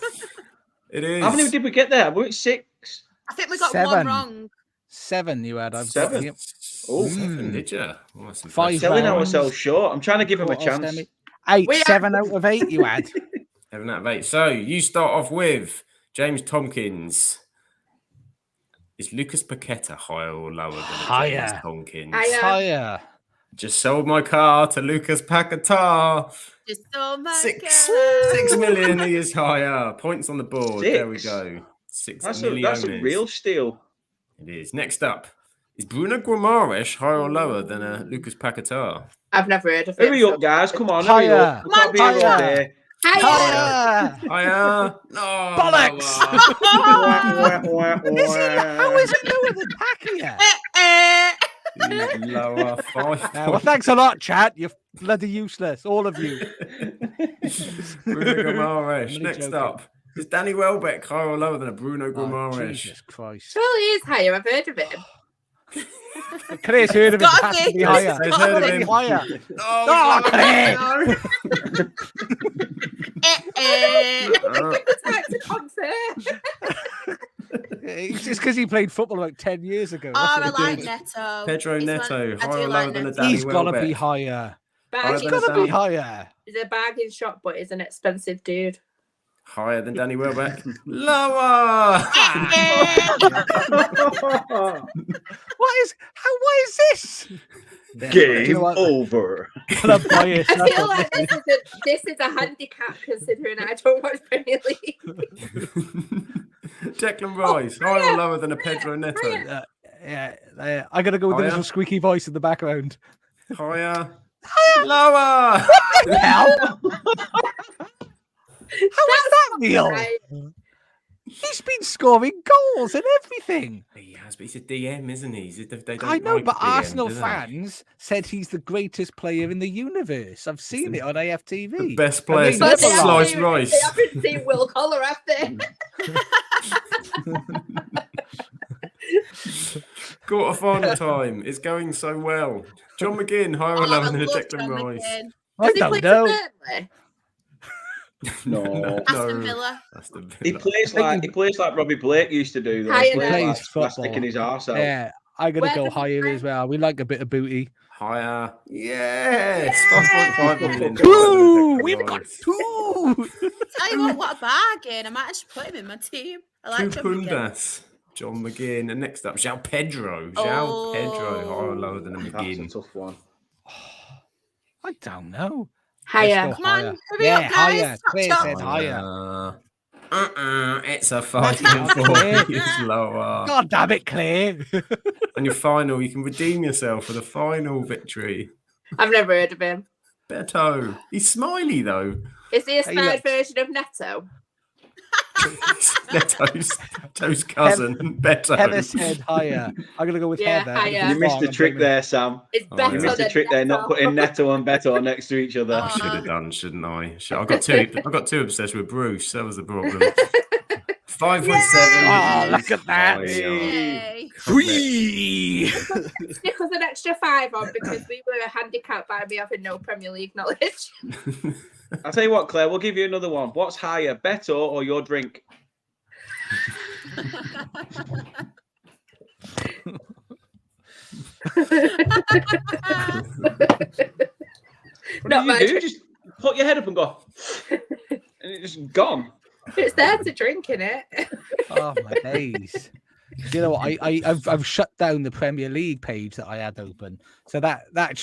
It is. How many did we get there? We're at 6. I think we got 7. one wrong. 7 you had. I've got 7? here. Oh, Seven, did you? Oh, that's 5 impressive. selling rounds. ourselves short. I'm trying to give him a Quarter chance. semi. 8, We are- 7 out of 8 you had. 7 out of 8. So you start off with James Tompkins. Is Lucas Paqueta higher or lower than Higher. James Tompkins? Higher. Higher. Just sold my car to Lucas Paqueta. Just so much. 6 million. He is higher. Points on the board. There we 6. go. 6 That's million. a real steal. It is. Next up, is Bruno Guimaraes higher or lower than Lucas Paqueta? I've never heard of it. Hurry so- up, guys. Come on, hurry Higher. up. We can't be here all Higher. day. Higher. Higher. Higher? No. Bollocks. Lower. Is he? How is it lower than Pacquiao? He's lower. 5 Well, thanks a lot, chat. You're bloody useless, all of you. Bruno Guimaraes. only Next joking. up, is Danny Welbeck higher or lower than a Bruno Oh, Guimaraes? Jesus Christ. Surely he is higher. I've heard of him. Claire's heard of it. Gotta Has to be. be higher. He's heard of Has to be him. higher. Oh, Claire. no. Time to confirm. It's just because he played football like 10 years ago. Oh, That's I what like it is. Neto. Pedro He's Neto, I higher do or like lower than a Neto. Danny He's got to be Welbeck? higher. Bargain He's got to shop. be higher. He's a bargain shop, but he's an expensive dude. Higher than Danny Welbeck? Lower! Why is this? Game what? over. Can I buy it? I feel like this is a handicap considering I don't watch Premier League. Declan Rice, higher or lower than a Pedro Neto? I got to go with the Higher? little squeaky voice in the background. Higher? Lower! How is that, Neil? Right. He's been scoring goals and everything. He has, but he's a DM, isn't he? They don't I know, like but DM, Arsenal do they? fans said he's the greatest player in the universe. I've seen it on AFTV. The best player they since never sliced They rice. haven't seen Will Collar, have they? Quarter-final time. It's going so well. John McGinn, higher or Oh, lower I than a love Declan John Rice? McGinn. I Does he don't play know. for Burnley? No. Aston Villa. That's the He plays like Robbie Blake used to do. Though. Higher He plays than- like Plays football. sticking his arse out. Yeah, I got to Where go does he higher play? as well. We like a bit of booty. higher. Yes, 5.5 million. Two! Declan We've got Rice. two! Tell you what a bargain. I might actually put him in my team. I like John McGinn. Kudus, John McGinn, and next up, João Pedro. Oh. Pedro, higher or lower than a That's a McGinn. tough one. I don't know. Higher. Let's go Come on, higher. hurry Yeah, up, guys. higher. Chop, Claire chop. said higher. It's a That's not 5.4. fair. It's lower. God damn it, Claire. And your final, you can redeem yourself for the final victory. I've never heard of him. Beto. He's smiley though. Is he a Hey, spied look. version of Neto? Neto's cousin, Beto. Heather said higher. I'm going to go with Yeah, Heather. higher. because You missed Mark, the I'm trick blaming- there, Sam. It's Oh, better yeah. You missed the than trick there, not Neto. putting Neto and Beto next to each other. I should have done, shouldn't I? I got too obsessed with Bruce. That was the problem. 5.7. Oh, look at that. Yay. Three. Stick us an extra 5 on because we were handicapped by me having no Premier League knowledge. I'll tell you what, Claire, we'll give you another one. What's higher, Beto or your drink? Not What my do you do? drink. Just put your head up and go, and it's just gone. It's there to drink in it. Oh my days! You know what? I've shut down the Premier League page that I had open, so that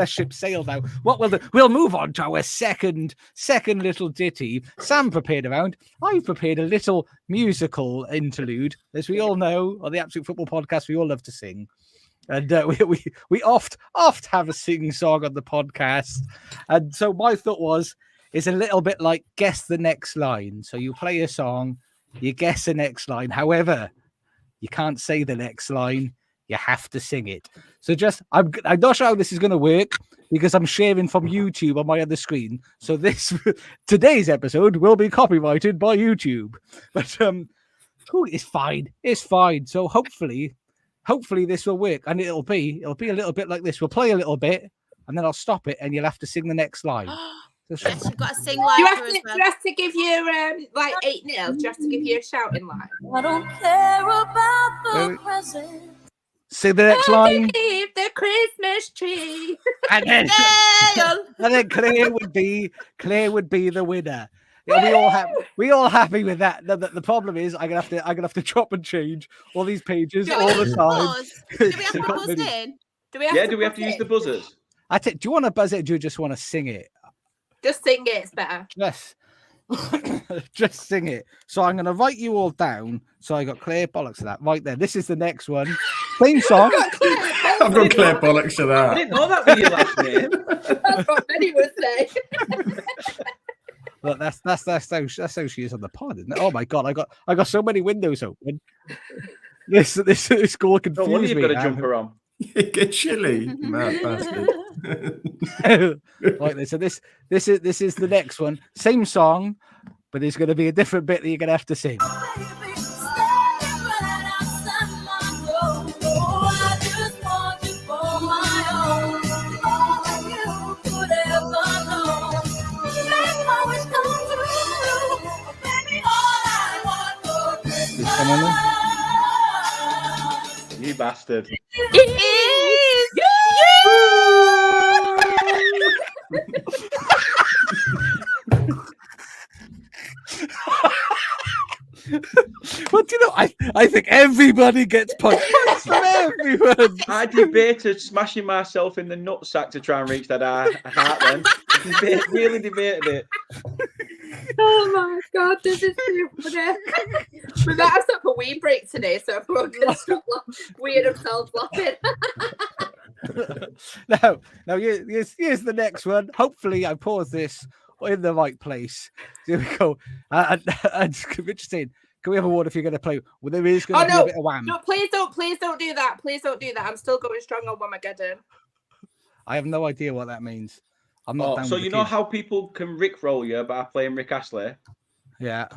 ship sailed now. What will we'll move on to our second little ditty. Sam prepared a round. I've prepared a little musical interlude, as we all know on the Absolute Football Podcast. We all love to sing. And we oft have a sing song on the podcast. And so my thought was, it's a little bit like guess the next line. So you play a song, you guess the next line. However, you can't say the next line. You have to sing it. So I'm not sure how this is going to work because I'm sharing from YouTube on my other screen. So today's episode will be copyrighted by YouTube. But it's fine. It's fine. So hopefully this will work, and it'll be a little bit like this. We'll play a little bit, and then I'll stop it, and you'll have to sing the next line. Yes, you've got to sing Do you live have as to, well. do you have to give you like 8-0? Do you have to give you a shouting line? I don't care about the Well, present. Sing the next line, Leave the Christmas tree. and then Claire would be the winner. Yeah, we all happy with that. The problem is I'm gonna have to chop and change all these pages Do all we the have to time. buzz? Do we have to buzz in? Do we have Yeah, to do we have to put use it? the buzzers? Do you want to buzz it? Or do you just want to sing it? Just sing it, it's better. Just sing it. So I'm gonna write you all down. So I got Claire bollocks to that right there. This is the next one. Same song. I've got Claire bollocks to I that. didn't know that was your last name. That's what many would say. Look, that's how she is on the pod, isn't it? Oh my god, I got so many windows open. This call No confused wonder you've me. got a now. jumper on. Get chilly, you mad bastard. Right, so this is the next one. Same song, but there's going to be a different bit that you're going to have to sing. Baby, standing right outside my door. Oh, I just want you for my own. All you could ever know. Make my wish come true. Baby, all I want for Is this coming in? Christmas You bastard. It is. Well, do you know, I think everybody gets points from everyone. I debated smashing myself in the nutsack to try and reach that heart then. Really debated it. Oh my god, this is too funny. We might have to have a wee break today so everyone can stop weird themselves laughing. Now here's the next one. Hopefully, I pause this in the right place. Here we go. And Richard, can we have a word if you're going to play? Well, there is going to be a bit of wham. No, please don't do that. Please don't do that. I'm still going strong on Whamageddon. I have no idea what that means. I'm not. Down So with you the know kids. how people can rickroll you by playing Rick Astley? Yeah.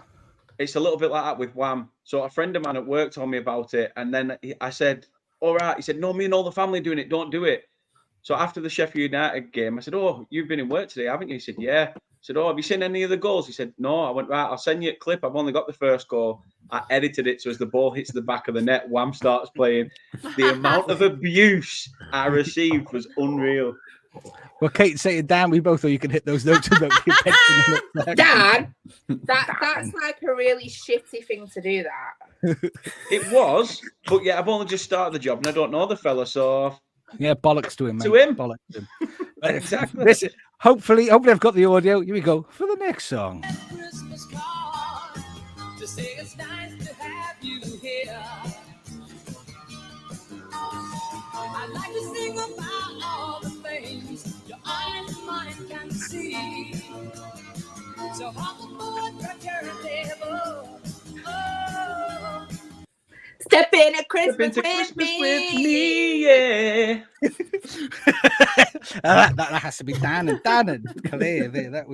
It's a little bit like that with Wham. So a friend of mine at work told me about it, and then I said, "All right." He said, "No, me and all the family doing it. Don't do it." So after the Sheffield United game, I said, "Oh, you've been in work today, haven't you?" He said, "Yeah." I said, "Oh, have you seen any of the goals?" He said, "No." I went, "Right, I'll send you a clip. I've only got the first goal." I edited it so as the ball hits the back of the net, Wham starts playing. The amount of abuse I received was unreal. Well, Kate saying, Dan, we both know you can hit those notes and don't pay attention. Dan, that's like a really shitty thing to do. That It was, but yeah, I've only just started the job and I don't know the fella, so Yeah, bollocks to him, mate. To him. Bollocks to him. exactly. Listen, hopefully I've got the audio. Here we go for the next song. Christmas card to say it's nice to have you here. I'd like to sing about all the things your eyes and mine can see. So hop aboard, grab your table. Oh. step in at Step Christmas, into with, Christmas me. with me, yeah. That has to be Dan and Claire there. That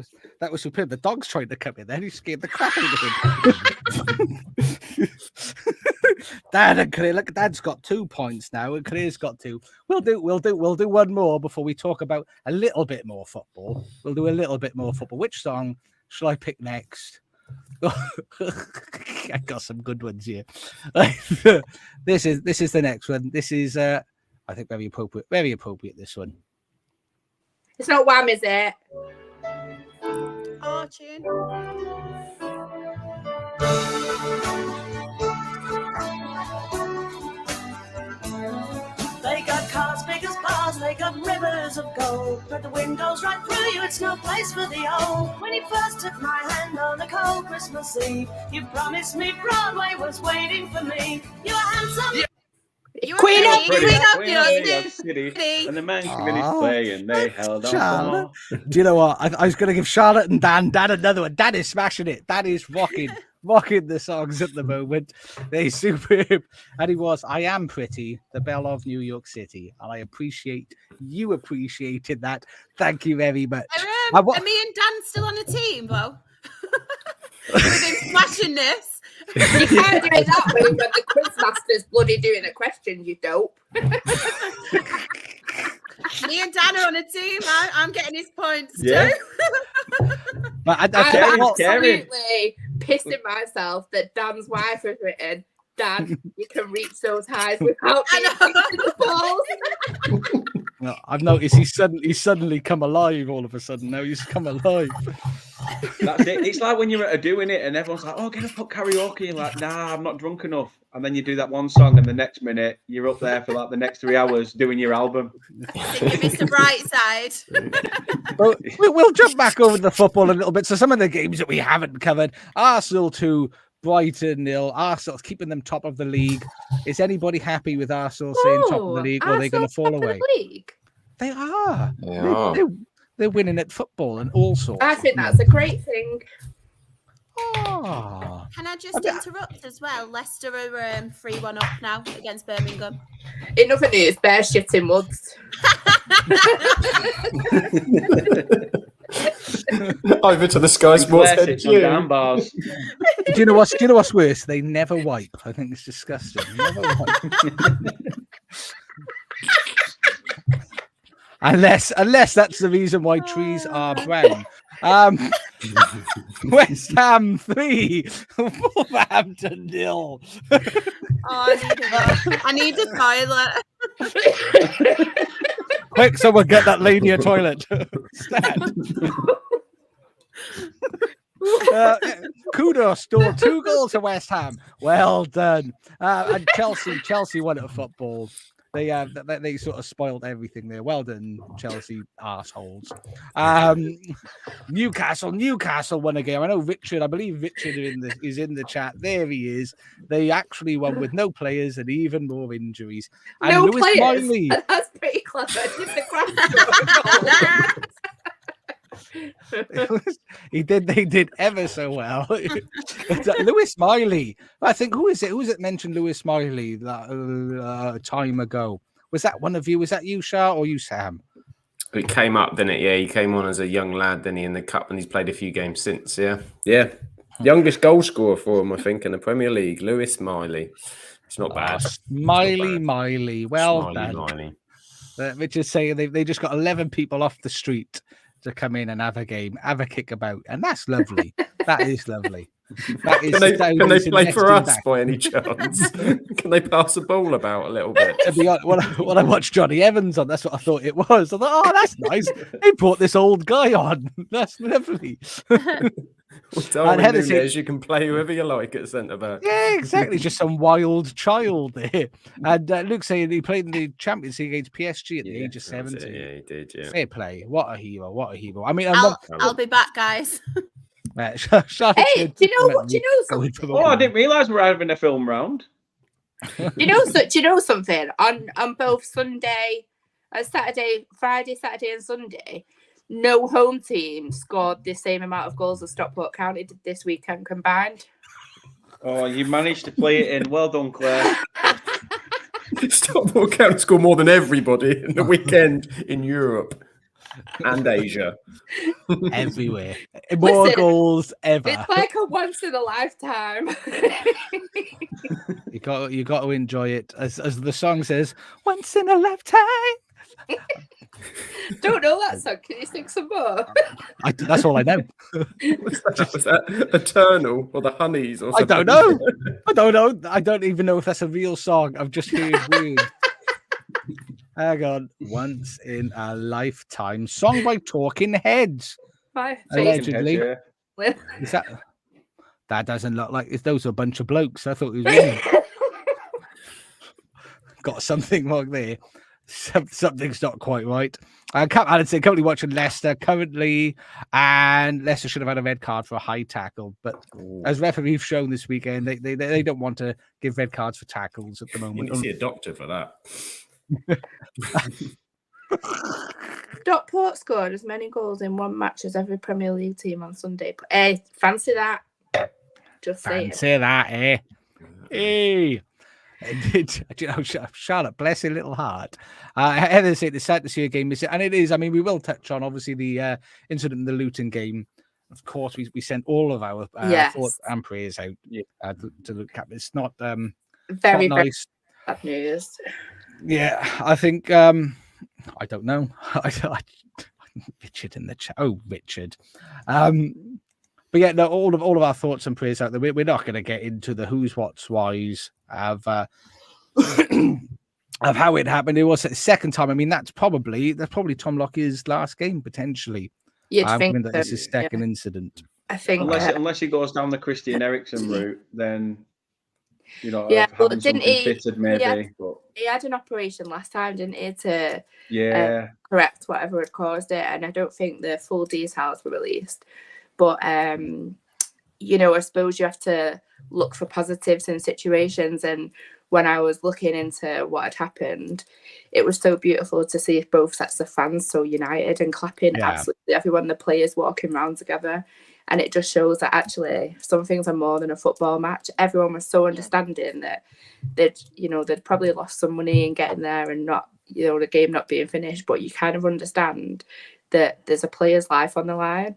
was superb. The dog's trying to come in there. He scared the crap out of him. Dan and Claire. Look, Dan's got 2 points now, and Claire's got 2. We'll do one more before we talk about a little bit more football. We'll do a little bit more football. Which song shall I pick next? I got some good ones here. This is the next one. This is I think very appropriate. Very appropriate. This one. It's not Wham, is it? Oh, tune. They got cars big as bars, they got rivers of gold, but the wind goes right through you, it's no place for the old. When you first took my hand on a cold Christmas Eve, you promised me Broadway was waiting for me. You were handsome. You were Queen pretty. of Queen of Queen New of York New York City. City. And the man finished Oh, playing, they held on. Charlotte. Do you know what? I was going to give Charlotte and Dan another one. Dan is smashing it. Dan is rocking the songs at the moment. They're superb. And he was, I Am Pretty, the Belle of New York City. And I appreciate you appreciated that. Thank you very much. Are me and Dan still on a team, though? We've been smashing this. You can't do it that way when the quizmaster's bloody doing a question, you dope. Me and Dan are on a team. I'm getting his points Yeah. too. But I'm Caring. absolutely pissing myself that Dan's wife has written, Dan, you can reach those highs without I being know. into the balls. no, I've noticed he's suddenly come alive all of a sudden. Now he's come alive. That's it. It's like when you're doing it and everyone's like, oh, get up at karaoke. You're like, nah, I'm not drunk enough. And then you do that one song and the next minute you're up there for like the next 3 hours doing your album. Singing Mr. Brightside. Well, we'll jump back over the football a little bit. So some of the games that we haven't covered, Arsenal 2, Brighton 0. Arsenal's keeping them top of the league. Is anybody happy with Arsenal staying top of the league, or are they going to fall away? League. They are. They are. They're winning at football and all sorts. I think that's a great thing. Oh. Can I just interrupt as well? Leicester are 3-1 up now against Birmingham. In other news, bear shit in woods. Over to the Sky Sports Bless it, on down bars. Do you know what's worse? They never wipe. I think it's disgusting. Never wipe. Unless that's the reason why trees are brown. West Ham 3, Wolverhampton 0. I need a toilet. Quick, someone get that lady a toilet. Stand. Kudus scored 2 goals to West Ham. Well done. And Chelsea won at football. They sort of spoiled everything there. Well done, Chelsea arseholes. Newcastle won a game. I know I believe Richard is in the chat. There he is. They actually won with no players and even more injuries. And No Lewis players. Miley, That's pretty clever. Just the they did ever so well. Lewis Miley. I think who is it mentioned Lewis Miley that time ago? Was that one of you? Was that you, Shah, or you, Sam? It came up, didn't it? Yeah, he came on as a young lad, didn't he, in the cup, and he's played a few games since. Yeah. Youngest goal scorer for him, I think, in the Premier League. Lewis Miley. It's not bad. Miley. Well done. Miley. Which is saying they just got 11 people off the street to come in and have a game, have a kick about, and that's lovely. That is lovely. That is, can they play for us by any chance? Can they pass the ball about a little bit? When I watched Johnny Evans on, that's what I thought it was. I thought, oh, that's nice. They brought this old guy on. That's lovely. Well, Heather says you can play whoever you like at centre back. Yeah, exactly. Just some wild child there. And Luke saying he played in the Champions League against PSG at the age of 17. Yeah, he did. Yeah. Fair play. What a hero. I mean, I'll be back, guys. Hey, do you know something? Oh, I didn't realise we're having a film round. Do you know something? On both Friday, Saturday, and Sunday, no home team scored the same amount of goals as Stockport County did this weekend combined. Oh, you managed to play it in. Well done, Claire. Stockport County scored more than everybody in the weekend in Europe and Asia. Everywhere. More goals ever. It's like a once in a lifetime. You got to enjoy it. As the song says, once in a lifetime. Don't know that song. Can you sing some more? That's all I know. Was that Eternal or the Honeys or something? I don't know. I don't even know if that's a real song. I've just heard weird. Hang on. Once in a Lifetime. Song by Talking Heads. Allegedly. Is that doesn't look like those are a bunch of blokes. I thought it was women. Got something wrong there. Something's not quite right. Alan's currently watching Leicester currently, and Leicester should have had a red card for a high tackle. But as referees shown this weekend, they don't want to give red cards for tackles at the moment. You need to see a doctor for that. Stockport scored as many goals in one match as every Premier League team on Sunday. Hey, fancy that? Just saying. Fancy that, eh? Hey. Charlotte, bless her little heart. Heather said it's sad to see a game miss it, and it is. I mean, we will touch on obviously the incident in the Luton game. Of course, we sent all of our thoughts and prayers out to the cap. It's not very nice. Bad news. Yeah, I think I don't know. Richard in the chat. Oh, Richard. But yeah, no, all of our thoughts and prayers out there. We're not going to get into the who's, what's, whys of how it happened. It was the second time. I mean, that's probably Tom Lockie's last game potentially. You'd think that it's his second incident. I think unless he goes down the Christian Eriksen route, then but didn't he? Fitted maybe. He had an operation last time, didn't he, to correct whatever had caused it, and I don't think the full details were released. But, I suppose you have to look for positives in situations. And when I was looking into what had happened, it was so beautiful to see both sets of fans so united and clapping absolutely everyone, the players walking around together. And it just shows that actually some things are more than a football match. Everyone was so understanding that they'd probably lost some money in getting there and not, the game not being finished. But you kind of understand that there's a player's life on the line.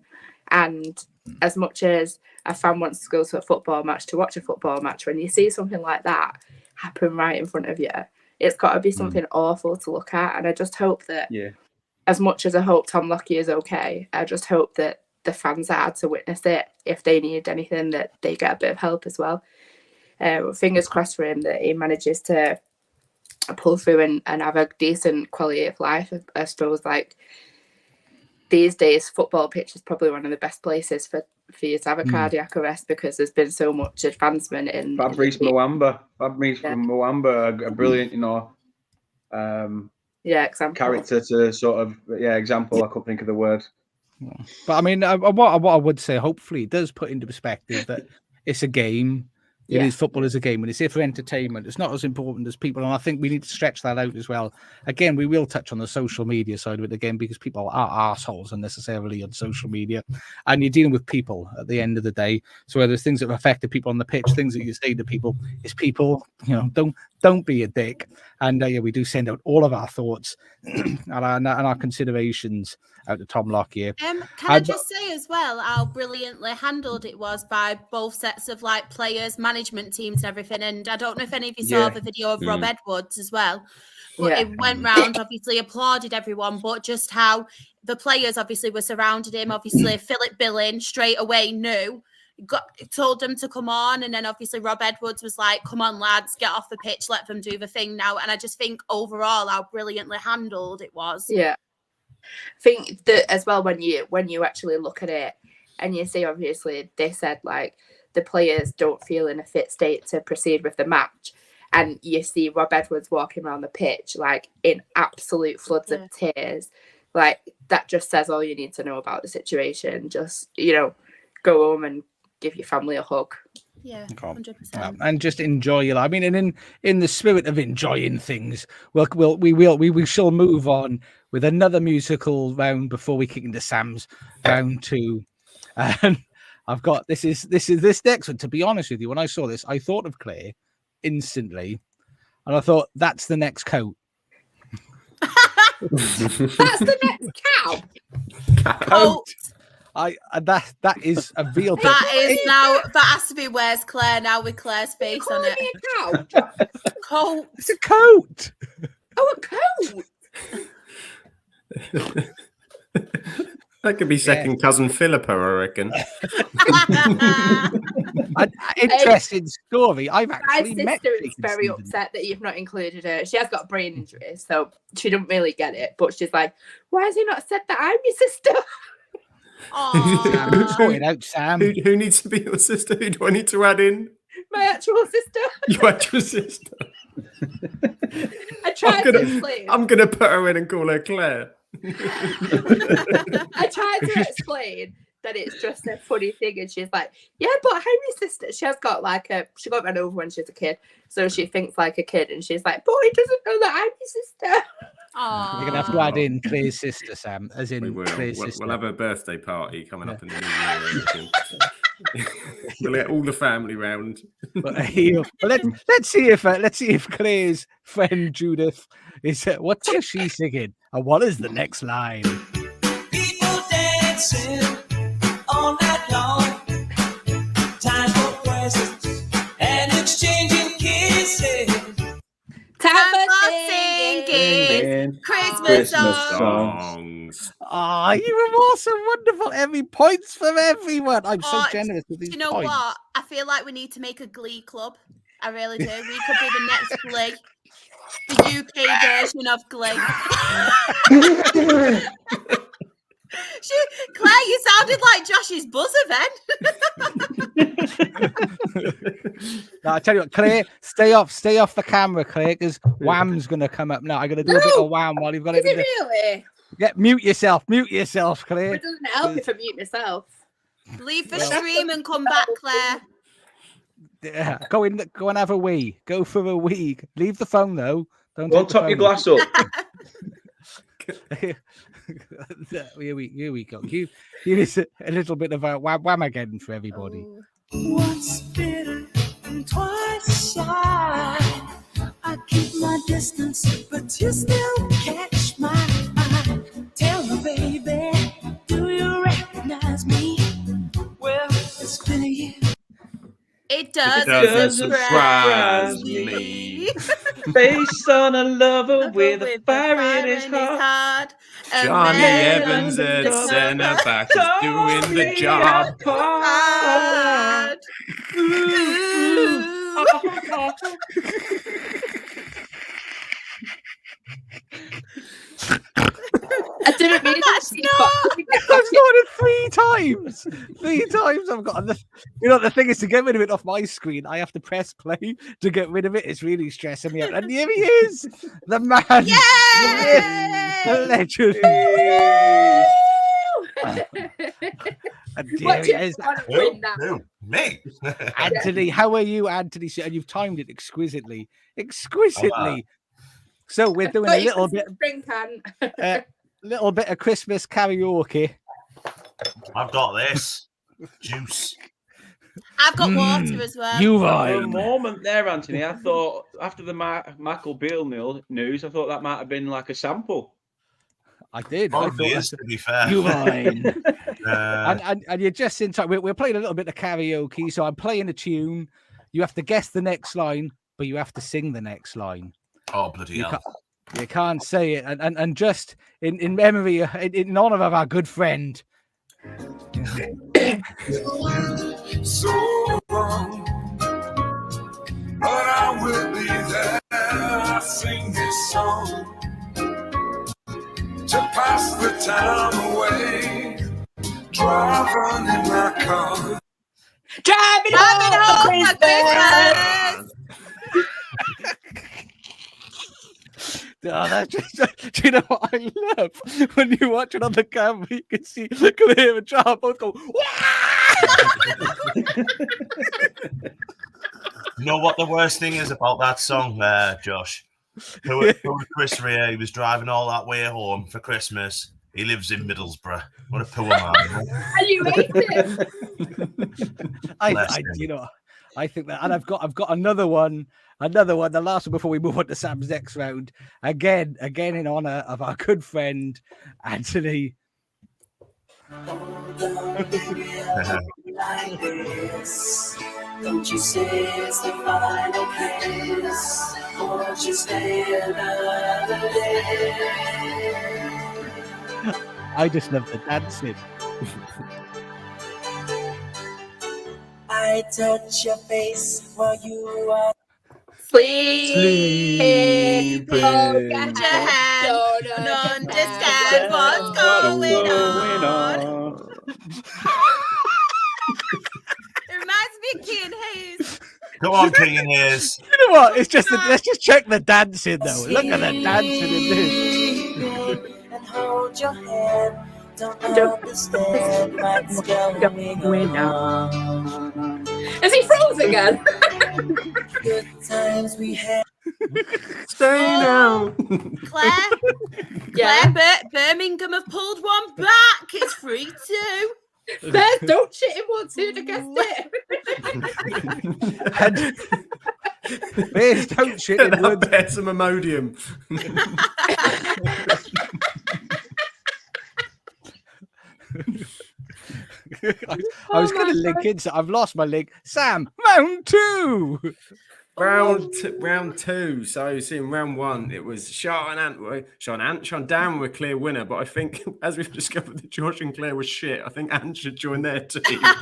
And as much as a fan wants to go to a football match to watch a football match, when you see something like that happen right in front of you, it's got to be something awful to look at. And I just hope that, as much as I hope Tom Lockie is okay, I just hope that the fans are to witness it. If they need anything, that they get a bit of help as well. Fingers crossed for him that he manages to pull through and have a decent quality of life. I suppose, like, these days, football pitch is probably one of the best places for you to have a cardiac arrest, because there's been so much advancement in Fabrice Muamba, a brilliant, example. character to sort of example. I couldn't think of the word. But I mean, what I would say, hopefully, it does put into perspective that it's a game. It is, football is a game, and it's here for entertainment. It's not as important as people, and I think we need to stretch that out as well. Again, we will touch on the social media side of it again, because people are arseholes unnecessarily on social media, and you're dealing with people at the end of the day. So whether there's things that have affected people on the pitch, things that you say to people, it's people, don't be a dick. And we do send out all of our thoughts and our considerations out to Tom Lockyer. Can I just say as well how brilliantly handled it was by both sets of like players, management teams and everything. And I don't know if any of you saw the video of Rob Edwards as well, but it went round, obviously applauded everyone, but just how the players obviously were surrounded him. Obviously Philip Billing straight away told them to come on, and then obviously Rob Edwards was like, come on lads, get off the pitch, let them do the thing now. And I just think overall how brilliantly handled it was. I think that as well, when you actually look at it and you see, obviously they said like the players don't feel in a fit state to proceed with the match, and you see Rob Edwards walking around the pitch like in absolute floods of tears, like that just says all you need to know about the situation. Just go home and give your family a hug. 100%. And just enjoy your life. I mean, and in the spirit of enjoying things, we shall move on with another musical round before we kick into Sam's round 2. And I've got this next one. To be honest with you, when I saw this, I thought of Claire instantly, and I thought that's the next coat. That's the next cow. Coat. That is a real thing. That has to be Where's Claire now, with Claire's face on it. A cow. Coat. It's a coat. Oh, a coat. That could be second cousin Philippa, I reckon. Interesting story. I've actually my met. sister is very upset that you've not included her. She has got a brain injury, so she doesn't really get it. But she's like, "Why has he not said that I'm your sister?" Sort it out, Sam. Who needs to be your sister? Who do I need to add in? My actual sister. Your actual sister. I tried to explain. I'm going to put her in and call her Claire. I tried to explain that it's just a funny thing, and she's like, "Yeah, but I'm your sister." She got run over when she was a kid, so she thinks like a kid, and she's like, "But he doesn't know that I'm your sister." You're gonna have to add in Claire's sister, Sam, as in Claire's sister. We'll have a birthday party coming up in the new year. We'll get all the family round. But let's see if Claire's friend Judith is. What is she singing? And what is the next line? People dancing all night long. Time for presents and exchanging kisses. Time for singing Christmas songs. You were awesome, wonderful. Every points from everyone. I'm so generous with these You know points. what? I feel like we need to make a Glee club. I really do. We could be the next Glee. The UK version of Glee. Claire, you sounded like Josh's buzzer then. No, I tell you what, Claire, stay off the camera, Claire, because Wham's gonna come up now. I'm gonna do a bit of Wham while you've got it. Really? Mute yourself, Claire. It doesn't help if I mute myself. Leave the stream and come back, Claire. Yeah, go and have a wee. Go for a wee. Leave the phone though. Don't top your glass up. Here we go. Here's a little bit of a wham again for everybody. Once bitter and twice shy. I keep my distance, but you still catch my eye. Tell me, baby, do you recognize me? Well, it's been a year. It doesn't surprise me. Based on a lover with a the fire in his heart. Johnny man Evans at the centre back is Tore doing the me job. apart. I didn't mean to That's see I've started 3 times. 3 times I've got. The thing is, to get rid of it off my screen, I have to press play to get rid of it. It's really stressing me out. And here he is, the man, the legend. And here What he do you is. want to win that? Who? Me? Anthony, how are you, Anthony? And you've timed it exquisitely. Exquisitely. So we're doing a little bit of Christmas karaoke. I've got this. Juice. I've got water as well. You For a right. moment there, Anthony, I thought after the Michael Beale news, I thought that might have been like a sample. I did. Probably is, to be fair. You mine. Uh, and you're just in time. We're playing a little bit of karaoke, so I'm playing a tune. You have to guess the next line, but you have to sing the next line. oh, bloody hell. You can't say it. And just in memory, in honor of our good friend. So wrong, but I will be there. I sing this song to pass the time away. Driving in my car. Driving home for Christmas. Oh, that's just, do you know what I love? When you watch it on the camera, you can see, come here and John both go, You know what the worst thing is about that song, Josh? Who Chris Rea, he was driving all that way home for Christmas. He lives in Middlesbrough. What a poor man. Are you racing? you know, I think that, and I've got another one, the last one before we move on to Sam's next round. Again in honor of our good friend Anthony. Like this. Don't you say it's the final kiss? Won't you stay another day? I just love the dancing. I touch your face while you are Sleeping. Hold your hand. Don't understand what's going on. It reminds me of King Hayes. Come on, King and Hayes. You know what? It's just let's just check the dancing though. Look at the dancing in this. and hold your hand. Don't understand what's going on. Is he frozen again? Good times we had. Stay now. Claire, Birmingham have pulled one back. It's 3-2. Bears don't shit in 1-2 to guess it. And Bears don't shit in wood. There's some Imodium. I was going to link in, so I've lost my link. Sam, round 2. Round two. So see, in round 1, it was Sean Dan were clear winner, but I think as we've discovered that Josh and Claire was shit, I think Ant should join their team. What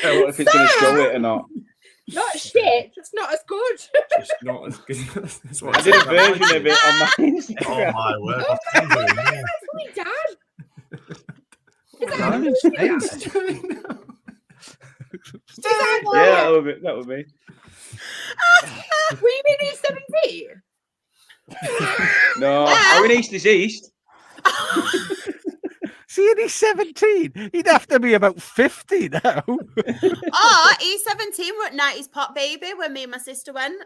if it's going to show it or not? Not shit, just not as good. Just not as good. That's what I did a version of it on my Oh Instagram. my word. Dan. Yeah, that would be. Were you in E17? No, I mean East is East. See, and he's 17. He'd have to be about 50 now. Oh, E17 were at 90s Pop Baby when me and my sister went.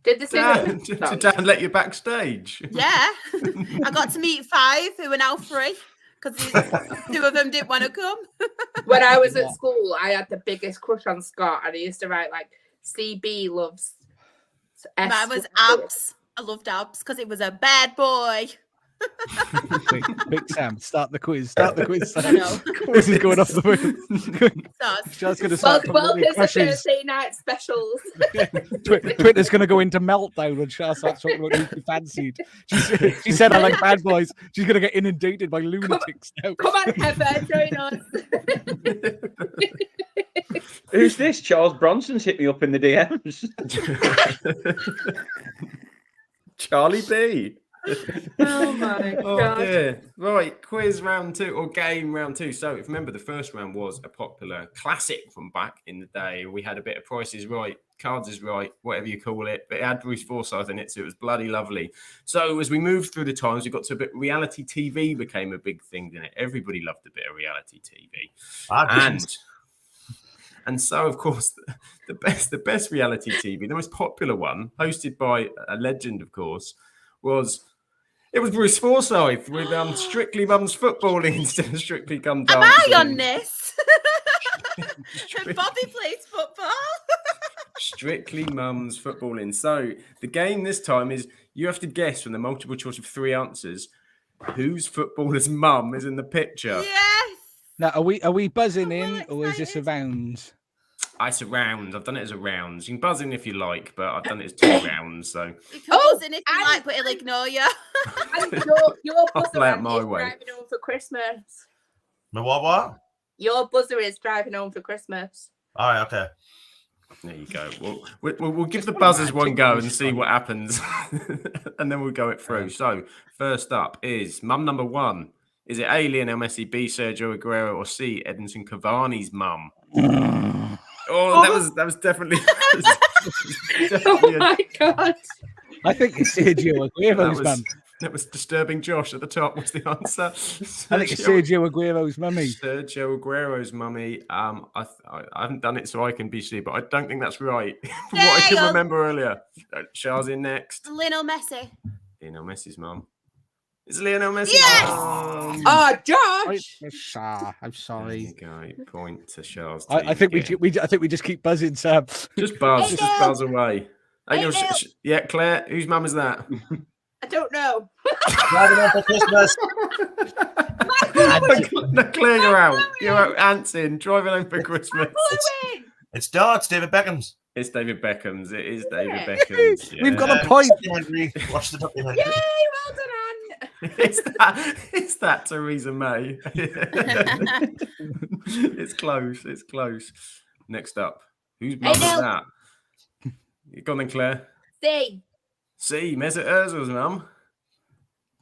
Did the Dan, singer? did Dan let you backstage? Yeah. I got to meet 5 who are now 3 because 2 of them didn't want to come. When I was at school, I had the biggest crush on Scott, and I used to write like CB loves S. Mine was Abs. I loved Abs because it was a bad boy. Quick, Sam, start the quiz. Start the quiz, I Sam. know. Quiz is going off the book. Stars. Just going to start Welcome to crashes. Thursday night specials. Twitter's going to go into meltdown when Shah starts talking about who she fancied. She said I like bad boys. She's going to get inundated by lunatics now. Come on, Heather, join us. Who's this? Charles Bronson's hit me up in the DMs. Charlie B. Oh my Oh god. dear. Right, quiz round 2 or game round 2. So if you remember, the first round was a popular classic from back in the day. We had a bit of Price is Right, Cards is Right, whatever you call it. But it had Bruce Forsyth in it, so it was bloody lovely. So as we moved through the times, we got to a bit reality TV became a big thing, didn't it? Everybody loved a bit of reality TV. And so, of course, the best reality TV, the most popular one, hosted by a legend, of course, was Bruce Forsyth with Strictly Mum's Footballing instead of Strictly Come Am Dancing. I on this? Bobby plays football. Strictly Mum's Footballing. So the game this time is you have to guess from the multiple choice of 3 answers whose footballer's mum is in the picture. Yes. Now, are we buzzing I'm in, well or is this a excited. round? It's a round. I've done it as a round. You can buzz in if you like, but I've done it as 2 rounds. So You can Oh, buzz in if you and- like, but he'll ignore you. And your I'll buzzer play it is my way. driving home for Christmas. My what? Your buzzer is driving home for Christmas. All right, okay. there you go. We'll give the buzzers one go and see what happens, and then we'll go it through. So first up is mum number 1. Is it A, Lionel Messi, B, Sergio Aguero, or C, Edinson Cavani's mum? Oh, that was definitely. Oh my god. I think it's Sergio Aguero's mum. That was disturbing. Josh at the top was the answer. I think it's Sergio Aguero's mummy. Sergio Aguero's mummy. I haven't done it so I can be sure, but I don't think that's right. From what I can Dale. remember earlier. Charles in next. Lionel Messi. Lionel Messi's mum. It's Lionel Messi. Yes! Oh, Josh. I'm There sorry. you go. Point to Charles. I think we just keep buzzing, Sam. just buzz. Just Hey, buzz away. Hey, Hey, Dale. yeah, Claire. Whose mum is that? I don't know. Driving on for Christmas. No, Claire, you're out. You're out. Ants in. Driving home for Christmas. Blue in. It's darts, David Beckham's. It's David Beckham's. It is David it? Beckham's. We've yeah. got a point. Documentary. Watch the documentary. Yay, well done, Anne. It's that Theresa May. It's close. It's close. Next up, whose mum is Dale. that? You go on then, Claire. C. See, Mesut Ozil's mum.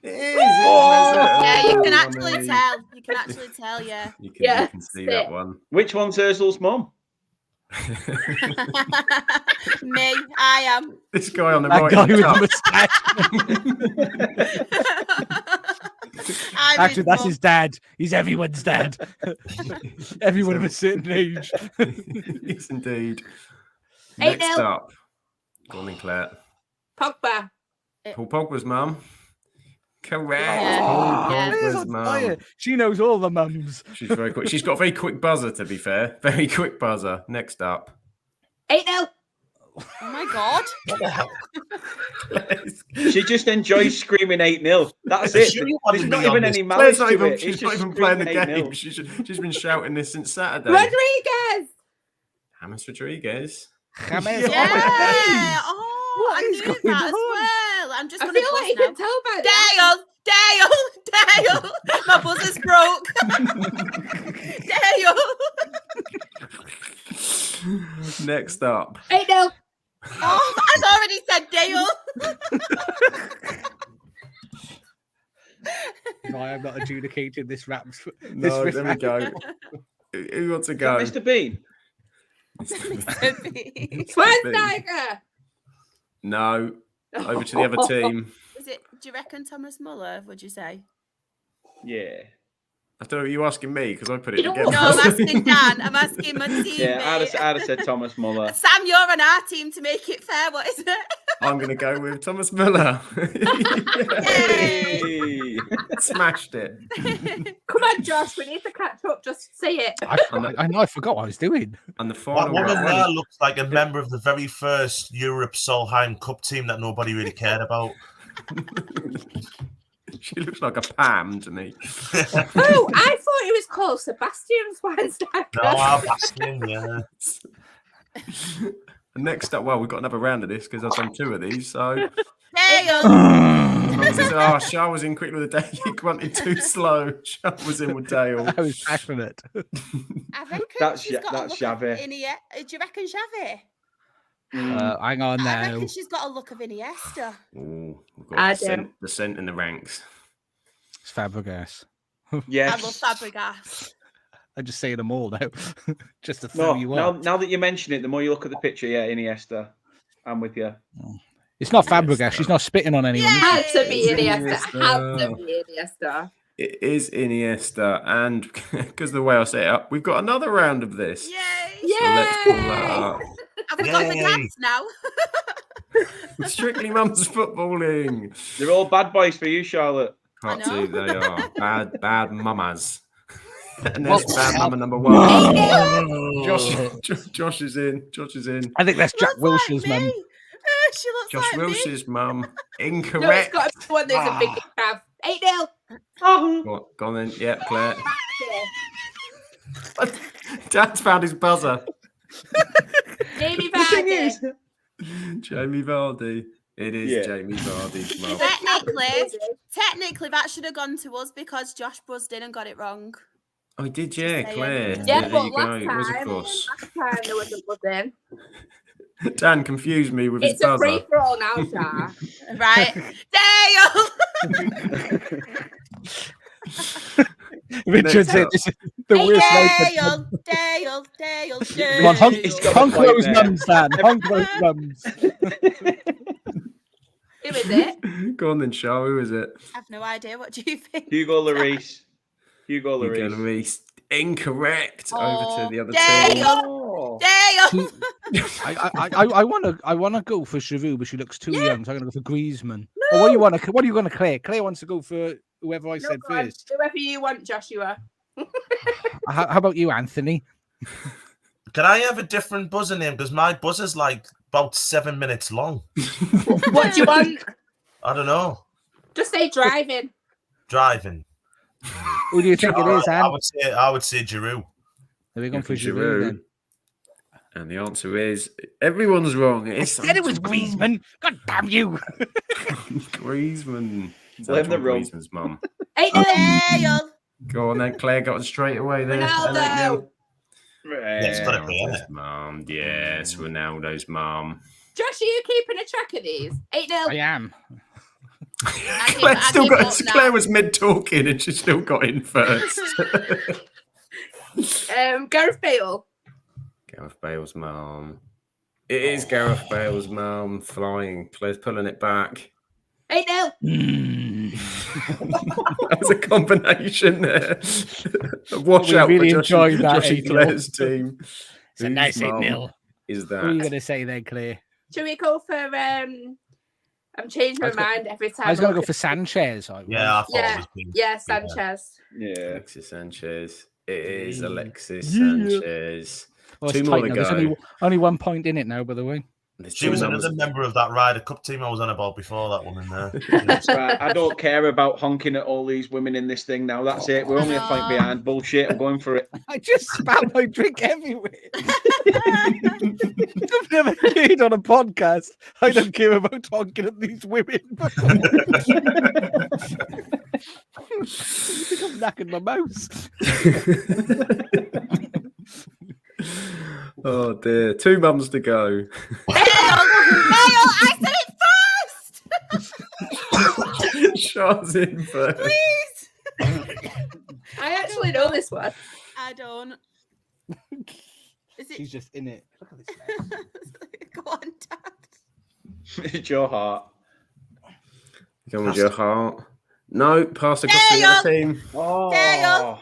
It is. Yeah, you can Mesut actually Ozil. tell. You can actually tell, yeah. You can, Yeah, you can see that one. Which one's Ozil's mum? Me, I am. This guy on the That right. guy at the with top. the mustache. I'm Actually, his that's mum. his dad. He's everyone's dad. Everyone of a certain age. Yes, indeed. 8-0. Next up, go on then, Claire. Pogba. Paul Pogba's mum. Correct. Yeah. Paul Yeah. Pogba's mum. She knows all the mums. She's very quick. She's got a very quick buzzer, to be fair. Very quick buzzer. Next up. 8-0. Oh my god. What the hell? She just enjoys screaming 8-0. That's it. Sure you wanted There's me not on even this. any Claire's malice not to even, it. she's It's not just even playing the screaming game. 8-0. She's been shouting this since Saturday. Rodriguez. James Rodriguez. James. Yeah. Oh, What I is knew going that as on? well. I'm just I going to feel like you buzz can now. tell by that. Dale. My buzzer's broke. Dale. Next up. 8-0. Oh, I've already said Dale. Why I'm not adjudicating this rap. No, there we go. Who wants to go? Mr. Bean. Schweinsteiger. No. Over to the other team. Is it? Do you reckon Thomas Muller? Would you say? Yeah. I don't know. Are you asking me? Because I put it You don't together. No, I'm asking Dan. I'm asking my team. Yeah, I'd have said Thomas Muller. Sam, you're on our team to make it fair. What is it? I'm going to go with Thomas Muller. Hey. Smashed it. Come on, Josh. We need to catch up. Just say it. I know. I forgot what I was doing. And the That final woman one. there looks like a member of the very first Europe Solheim Cup team that nobody really cared about. She looks like a Pam to me. Oh, I thought he was called Sebastian Schweinsteiger. No, Bastion, yeah. Next up, well, we've got another round of this because I've done 2 of these. So, Dale. Shah was in quick with the day. He grunted too slow. Shah was in with Dale. I was passionate. I reckon That's she's got that's a look of Xavi. Do you reckon Xavi? Hang on I now. reckon she's got a look of Iniesta. Ooh, we've I got the scent in the ranks. It's Fabregas. Yes. I love Fabregas. I'm just saying them all now, just to throw No, you now, up. now that you mention it, the more you look at the picture, yeah, Iniesta. I'm with you. It's not Fabregas. She's not spitting on anyone. Yeah. Had to be Iniesta. Iniesta. Had to be Iniesta. It is Iniesta, and because the way I set it up, we've got another round of this. Yay! So let's pull that up. Have we got the Yay. cats now? Strictly Mum's footballing. They're all bad boys for you, Charlotte. Part I know. 2, they are bad mamas. And Well, there's bad mama number 1. Josh is in. Josh is in. I think that's Jack Looks Wilshere's like mum. me. She looks Josh like me. Wilshe's mum. No, it's Incorrect. got to be one there's a big crab. 8-0. Go on then. Yeah, Claire. Dad's found his buzzer. Jamie Vardy. Jamie Vardy. It is Yeah. Jamie Vardy's mum. Technically, that should have gone to us because Josh buzzed in and got it wrong. I did, yeah, saying. Claire. Yeah, there but you go. last It was a time, cross. there was a buzz in. Dan confused me with his It's a buzzer. free for all now, Shah. Right. Dale! Richard said this is the worst night. Dale. Come on, He's got a honk point those there. mums, Dan. Honk those mums. Who is it? Go on then, Shah. Who is it? I have no idea. What do you think? Hugo Lloris. Hugo Hugo Lloris. Lloris. Incorrect. Over Oh, to the other Dale! team. Oh. Dale! I want to go for Giroud, but she looks too young, so I'm going to go for Griezmann. Or what do you want to Claire? Claire wants to go for whoever I said go on. first. Whoever you want, Joshua. How about you, Anthony? Can I have a different buzzer name? Because my buzzer's like about 7 minutes long. What do you want? I don't know. Just say driving. Driving. Who do you think it is, Anne? I would say Giroud. Are we going for Giroud. Giroud then? And the answer is everyone's wrong. I It's said it was Griezmann. God damn you! Griezmann. Blame the wrong. Griezmann's mum. 8-0. Dale! Go on then, Claire got it straight away there. Ronaldo. It's got to be, isn't it? Mum, yes, Ronaldo's mum. Josh, are you keeping a track of these? 8-0. I am. Claire was mid talking and she still got in first. Gareth Bale. Gareth Bale's mum. It is Gareth Bale's mum flying. Claire's pulling it back. 8-0. That was a combination there. A wash We out really for enjoyed that, Josh and 8-0. Claire's team. It's a nice Whose mum 8-0. Is What are you that? going to say then, Claire? Should we go for I'm changing my mind every time. I was going to look go for Sanchez. Yeah, I thought Yeah. it was King. Yeah, Sanchez. Yeah. Alexis Sanchez. It is Alexis Yeah. Sanchez. Well, Two it's more tight to now. There's go. only 1 point in it now, by the way. She was another member of that Ryder Cup team I was on about before that one in there. Right, I don't care about honking at all these women in this thing now. That's it. We're only a point behind. Bullshit. I'm going for it. I just spat my drink everywhere. I've never heard on a podcast. I don't care about talking at these women. You think I'm knacking my mouse? Oh dear. 2 mums to go. Dale! I said it first! Shaw's in first. Please! I actually know this one. I don't. Is it? She's just in it. Look at this. Go on, Dad. It's your heart. Come with your heart. No, pass across to the other team. Oh. Dale.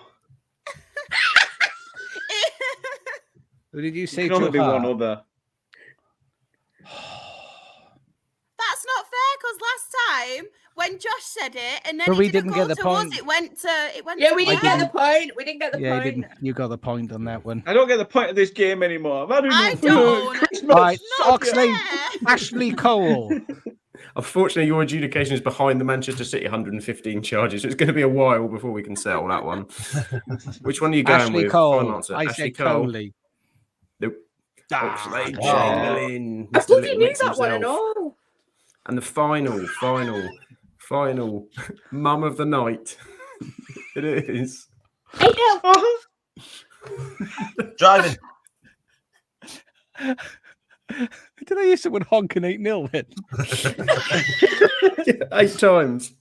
Who did you There say? can only to be her? one other. That's not fair because last time when Josh said it and then But it we didn't didn't go get the to point. us, it went to Yeah, we to didn't Claire. get the point. We didn't get the Yeah, you point. didn't. You got the point on that one. I don't get the point of this game anymore. I've had I enough. don't. Christmas. Right, Not Oxley, fair. Ashley Cole. Unfortunately, your adjudication is behind the Manchester City 115 charges, so it's going to be a while before we can settle that one. Which one are you going Ashley with? Cole. Final answer. I Ashley say Cole. Coley. Nope. Oxlade Oh. Chamberlain. I Mr. bloody Little knew Mix that one and himself. all. And the final mum of the night. It is. 8-0. Driving. Did I hear someone honking 8-0 then? 8 times.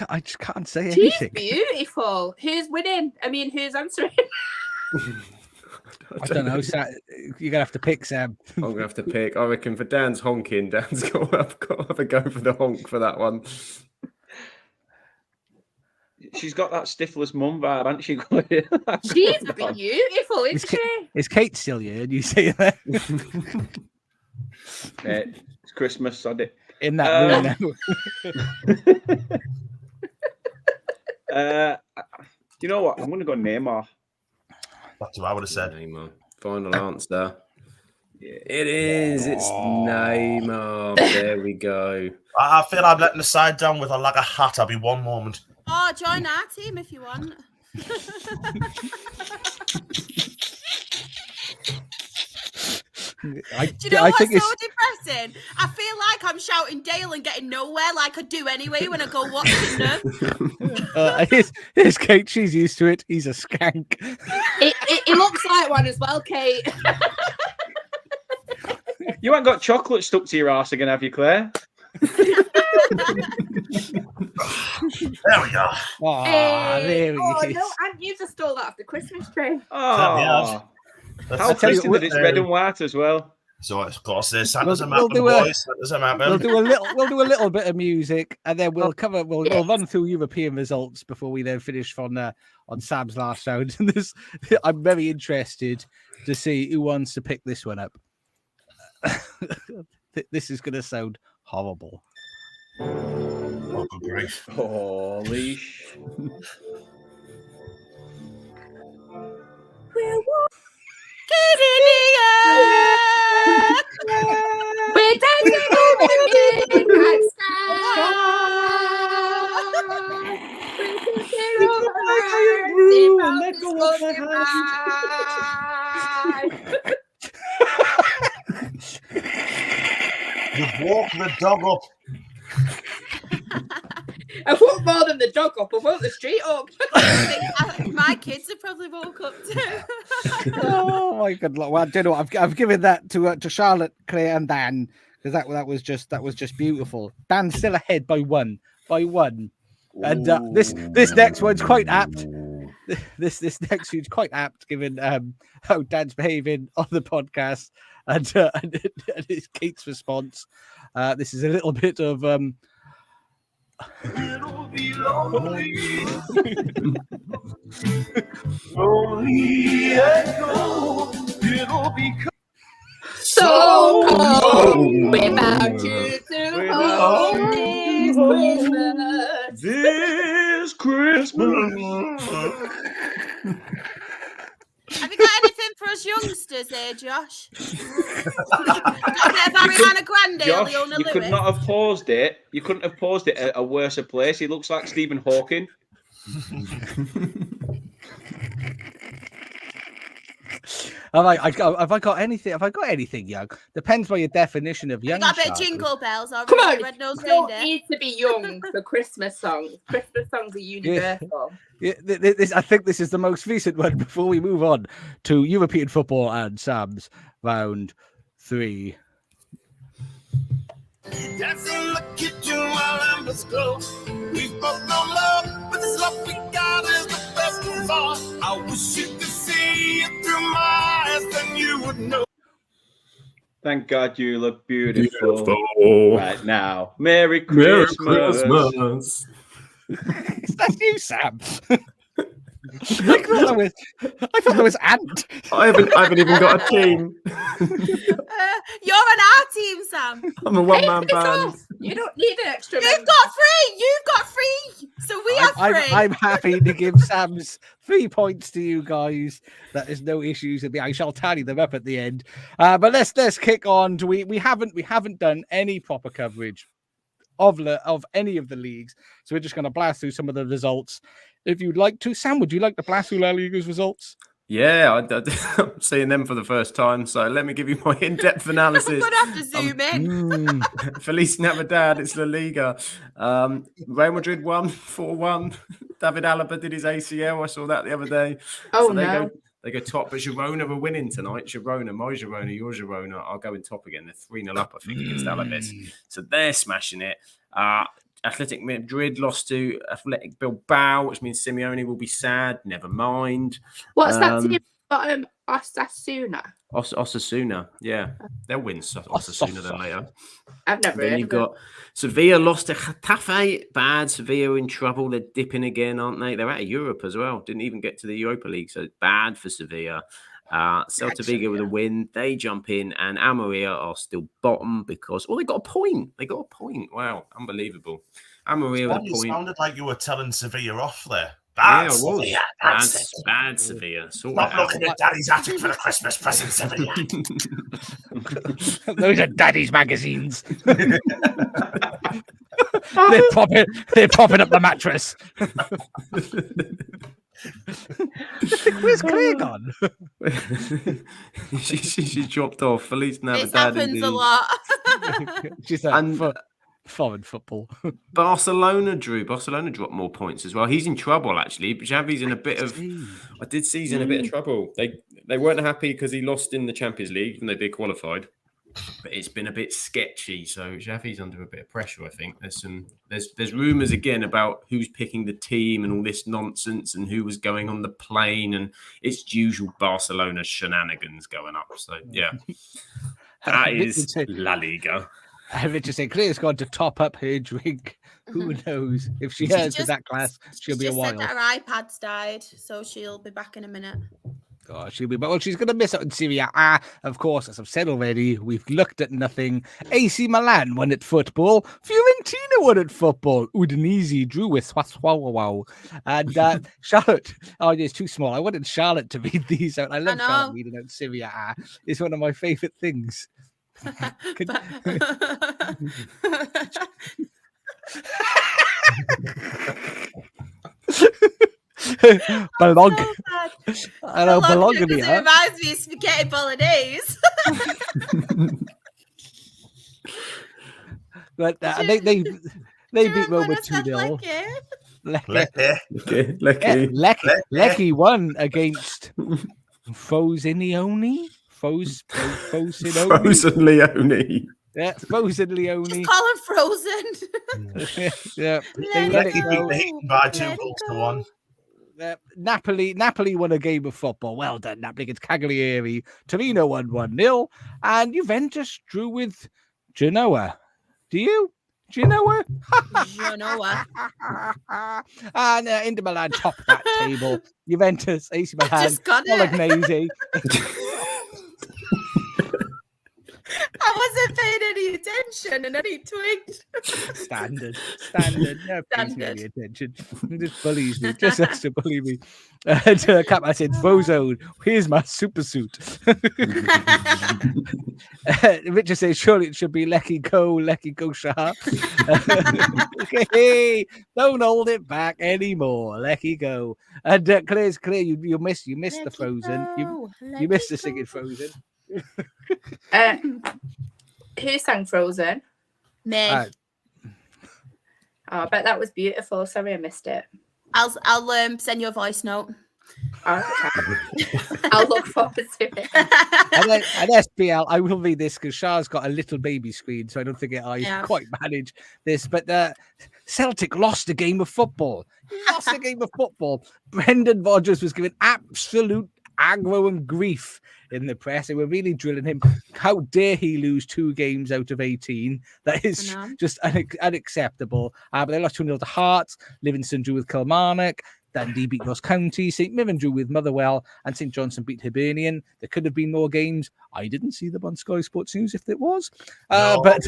I just can't say She's anything. beautiful. Who's winning? I mean, who's answering? I don't know. You're going to have to pick, Sam. I'm going to have to pick. I reckon for Dan's honking, Dan's got to have a go for the honk for that one. She's got that Stifler's mum vibe, hasn't she? She's beautiful, isn't she? Is Kate still here? And you say that It's Christmas, sod it. in that room now? You know what? I'm going to go Neymar. That's what I would have said. Neymar. Final answer. Yeah, it is. It's Neymar. There we go. I feel I'm letting the side down with a hat. I'll be one moment. Oh, join our team if you want. Do you know what's so depressing? I feel like I'm shouting Dale and getting nowhere, like I do anyway when I go watching them. Here's Kate. She's used to it. He's a skank. It looks like one as well, Kate. You ain't got chocolate stuck to your arse again, have you, Claire? There we go. Oh, there we Oh go. no, and you just stole that off the Christmas tree. Oh, how tell you interesting what, that it's red and white as well. So of course there's Santa's a We'll map, do a- boys. Santa's a map. We'll do a little bit of music, and then we'll run through European results before we then finish on Sam's last round. And I'm very interested to see who wants to pick this one up. This is going to sound horrible. Oh, good grief. Holy We're dancing in the midnight sky. You've walked the dog up. I woke more than the dog up. I woke the street up. My kids have probably woke up too. Oh my good Lord! Well, do you know what? I've given that to Charlotte, Claire, and Dan because that was just beautiful. Dan's still ahead by one. And this next one's quite apt. This next one's quite apt given how Dan's behaving on the podcast and it's Kate's response. This is a little bit of It'll be lonely. Lonely and cold. It'll be So cold without you to hold this Christmas. Have you got anything for us youngsters here, Josh? Got a bit of Ariana Grande or Josh, Leona you Lewis? could not have paused it. You couldn't have paused it at a worse place. He looks like Stephen Hawking. have I got anything? Have I got anything young? Depends by your definition of young. You got a bit of Charlotte. Jingle Bells or Come on, Red-Nosed you don't Reindeer? need to be young for Christmas songs. Christmas songs are universal. Yeah, I think this is the most recent one before we move on to European football and Sam's round 3. Dancing the kitchen while embers glow. We've both known love, but this love we got is the best of all. I wish you could see it through my eyes, then you would know. Thank God you look beautiful, right now. Merry Merry Christmas. Christmas. Is that you, Sam? I thought that was Ant. I haven't even got a team. You're on our team, Sam. I'm a one-man band. You don't need an extra. You've got 3. So we are free. I'm happy to give Sam's 3 points to you guys. That is no issues with me. I shall tally them up at the end. But let's kick on. We haven't done any proper coverage of any of the leagues, so we're just going to blast through some of the results. If you'd like to, Sam, would you like to blast through La Liga's results? Yeah, I'm seeing them for the first time, so let me give you my in-depth analysis. I'm gonna have to zoom in. Feliz Navidad, it's La Liga. Real Madrid won 4-1. David Alaba did his ACL. I saw that the other day. Oh, so no. They go top, but Girona are winning tonight. Girona, my Girona, your Girona are going top again. They're 3-0 up, I think, against Alaves. So they're smashing it. Athletic Madrid lost to Athletic Bilbao, which means Simeone will be sad. Never mind. What's that team? Osasuna. Osasuna, yeah. They'll win Osasuna then later. I've never heard Then of you've them. got Sevilla lost to Getafe. Bad. Sevilla in trouble. They're dipping again, aren't they? They're out of Europe as well. Didn't even get to the Europa League, so bad for Sevilla. Celta Vigo with a win. They jump in, and Almeria are still bottom because they got a point. They got a point. Wow, unbelievable. Almeria with a You point. sounded like you were telling Sevilla off there. Yeah, Bad I was. Sevilla. Bad Sevilla. Sort Stop it out. looking at Daddy's attic for the Christmas present, Sevilla. Those are Daddy's magazines. They're popping up the mattress. Where's Claire gone? she dropped off. Feliz Navidad. This happens indeed. a lot. She's foreign football. Barcelona dropped more points as well. He's in trouble actually. Xavi's in a bit of. I did see he's in a bit of trouble. They weren't happy because he lost in the Champions League, even though they qualified. But it's been a bit sketchy. So Xavi's under a bit of pressure. I think there's rumours again about who's picking the team and all this nonsense and who was going on the plane, and it's usual Barcelona shenanigans going up. So yeah, that is La Liga. I would just say Claire's gone to top up her drink. Who knows? If she heads with that class, she'll be a She while. said that her iPad's died, so she'll be back in a minute. Oh, she'll be, well, she's going to miss out on Serie A. Of course, as I've said already, we've looked at nothing. AC Milan won at football. Fiorentina won at football. Udinese drew with Swaswawaw. And Charlotte, it's too small. I wanted Charlotte to read these out. I love Charlotte reading out Serie A. It's one of my favourite things. Bologna. I know Bologna. It reminds me of spaghetti bolognese. But they beat Roma 2-0. Lecce won against Frosinone. Frosinone. Yeah, Frosinone. Just call him Frozen. Yeah. They beat by 2-1. Napoli won a game of football. Well done, Napoli against Cagliari. Torino won 1-0. And Juventus drew with Genoa. Do you? Genoa? Genoa. And Inter Milan top that table. Juventus, AC Milan, just got it. Bolognese. I wasn't paying any attention and then he twigged. Standard. No, please pay any attention. He just bullies me. Just has to bully me. And Kappa said, Frozone, here's my super suit. Richard says, surely it should be Lecky Go Sharp. Hey, don't hold it back anymore. Lecky Go. And Claire, you missed the Frozen. You missed the singing Frozen. Who sang Frozen? Me. Oh, I bet that was beautiful. Sorry, I missed it. I'll send you a voice note. Okay. I'll look forward to it. And SPL, I will read this because Shah's got a little baby screen, so I don't think I quite manage this. But Celtic lost a game of football. Brendan Rodgers was given absolute aggro and grief in the press. They were really drilling him. How dare he lose 2 games out of 18? That is just unacceptable. But they lost 2-0 to Hearts. Livingston drew with Kilmarnock. Dundee beat Ross County, St Mirren drew with Motherwell, and St Johnstone beat Hibernian. There could have been more games. I didn't see them on Sky Sports News if it was. No, But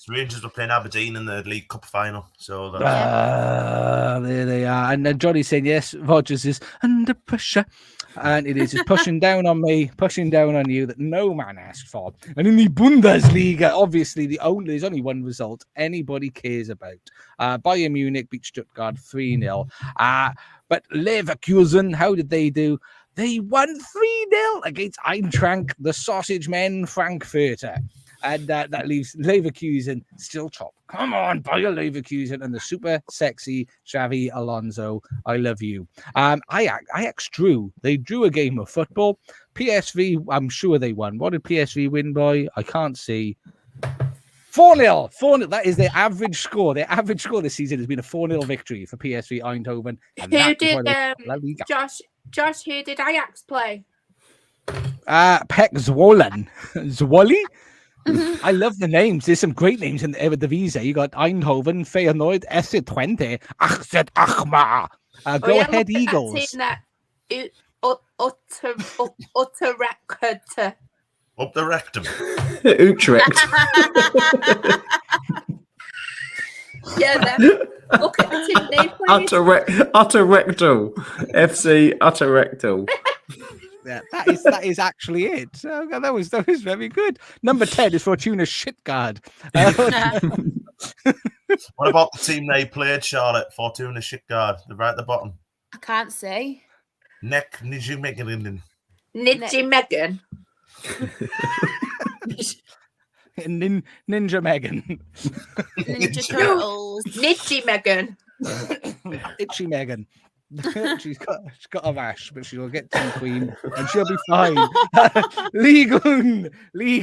Rangers were playing Aberdeen in the League Cup final. So that's there they are. And then Johnny's saying, yes, Rodgers is under pressure. And it is pushing down on me, pushing down on you that no man asked for. And in the Bundesliga, obviously, there's only one result anybody cares about. Bayern Munich beat Stuttgart 3-0. But Leverkusen, how did they do? They won 3-0 against Eintracht, the sausage men Frankfurter. And that leaves Leverkusen still top. Come on, Bayer Leverkusen and the super sexy Xavi Alonso. I love you. Ajax drew. They drew a game of football. PSV, I'm sure they won. What did PSV win by? I can't see. 4-0. 4-0. That is their average score. Their average score this season has been a 4-0 victory for PSV Eindhoven. And Who did Josh? Who did Ajax play? Pek Zwolle. Zwolle? I love the names. There's some great names in the Eredivisie. You got Eindhoven, Feyenoord, SC Twente, AZ Alkmaar. Go ahead, Eagles. Utrecht. up the rectum. Utrecht. Yeah, look at the team they played. Utter rectal. FC Utter rectal. Yeah, that is actually it. So that was very good. Number 10 is Fortuna Stuttgart. What about the team they played, Charlotte? Fortuna Stuttgart. They're right at the bottom. I can't see. Ninja Megan. Ninja Megan. Ninja Turtles. Nitchy Megan. Itchy Megan. she's got a rash, but she'll get Team Queen and she'll be fine. Ligue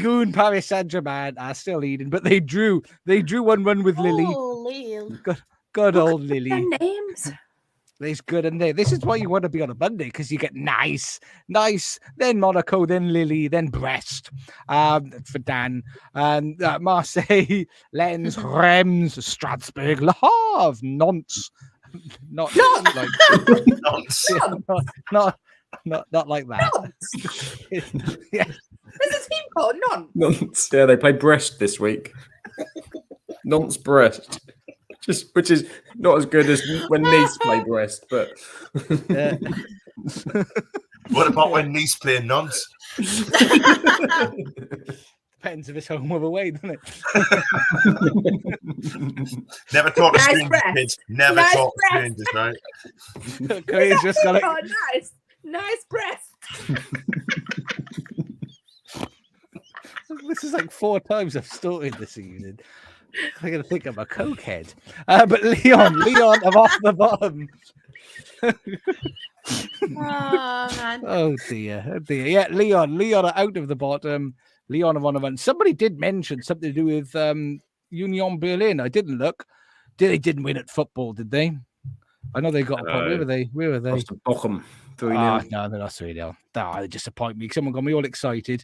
1, Paris Saint-Germain are still leading, but they drew 1-1 with Lily. Oh, Lille. Good old Lily. Their names. It's good, and this is why you want to be on a Monday, because you get nice, then Monaco, then Lille, then Brest for Dan, and Marseille, Lens, Reims, Strasbourg, Le Havre, Nantes. Not like not like that. Yeah. There's a team called Nantes. Yeah, they played Brest this week. Nantes Brest. Which is not as good as when Nice play Brest, but what about when Nice play Nantes? Depends if it's home or away, doesn't it? Never talk to strangers, kids. Never talk to strangers, right? Korea's just got nice breast. This is like 4 times I've started this season. I'm going to think I'm a cokehead. But Leon are off the bottom. Oh, man. Oh, dear. Yeah, Leon are out of the bottom. Leon are on a run. Somebody did mention something to do with Union Berlin. I didn't look. They didn't win at football, did they? I know they got a point. Where were they? Lost to Bochum. 3-0. No, they're not 3-0. They disappoint me. Someone got me all excited.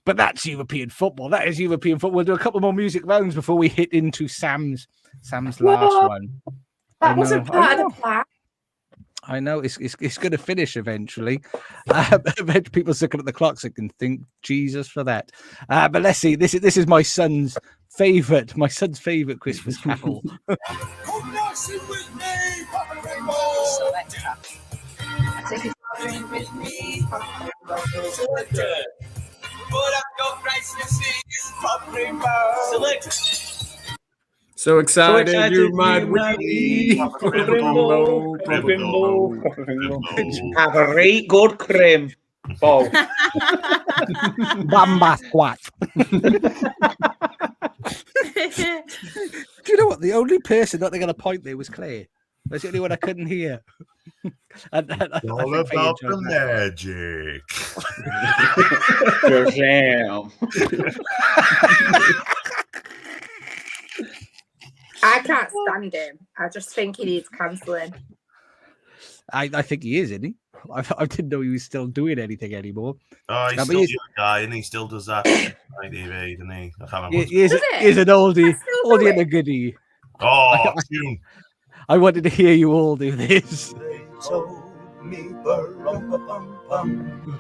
But that's European football. That is European football. We'll do a couple more music rounds before we hit into Sam's last one. That wasn't part of the plan. I know it's going to finish eventually. People's looking at the clocks and can think Jesus for that. But let's see. This is my son's favorite Christmas carol. So excited, you might win. Have a right good cream. Ball. Bamba squat. Do you know what? The only person that they're going to point there was Claire. That's the only one I couldn't hear. and all about the magic. I can't stand him. I just think he needs cancelling. I think he is, isn't he? I didn't know he was still doing anything anymore. Oh, he's still a guy, and he still does that on TV, doesn't he? I can't remember. He's an oldie and a goodie. Oh, tune. I wanted to hear you all do this. told me, ba-rum-ba-bum-bum.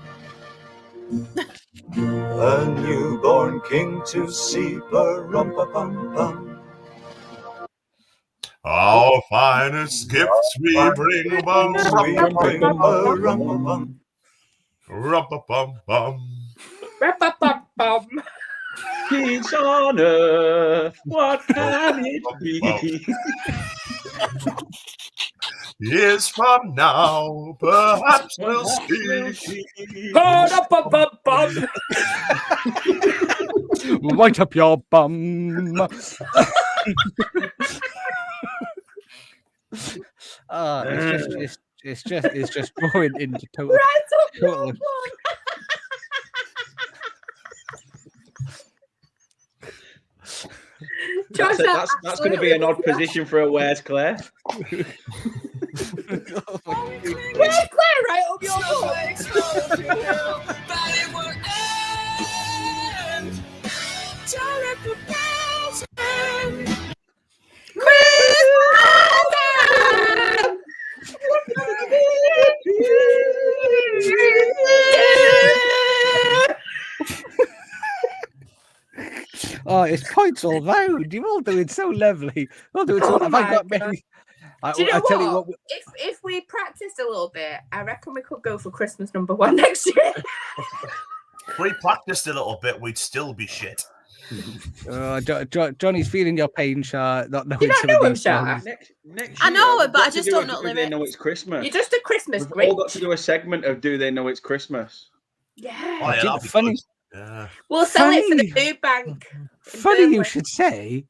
A newborn king to see, ba-rum-ba-bum-bum. Our finest gifts we bring, bum, ba-rum-ba-bum, rum-ba-bum-bum. Ra-ba-bum-bum. Peace on earth, what can it be? Years from now, perhaps we'll speak. Ra-ba-bum-bum. Right up your bum. It's just going into total. Right up your total- bum. Josh, That's going to be an odd position for a Where's Claire? Where's Claire? Right up your bum. Oh, it's points all round. You're all doing so lovely. All doing so. Oh Have I my got God. many? Do you know tell you what? what. If we practiced a little bit, I reckon we could go for Christmas number 1 next year. If we practiced a little bit, we'd still be shit. Johnny's feeling your pain, Shah. Not knowing You don't some know of him, these Shah. songs. Next I year, know it, we've but got I to just do don't a know Do They Know lyrics. It's Christmas? You're just a Christmas We've all got Grinch. to do a segment of Do They Know It's Christmas? Yeah. Oh, yeah, that'd be Funny. good. Yeah. We'll sell it for the Funny. food bank. in Funny you Burnley. should say.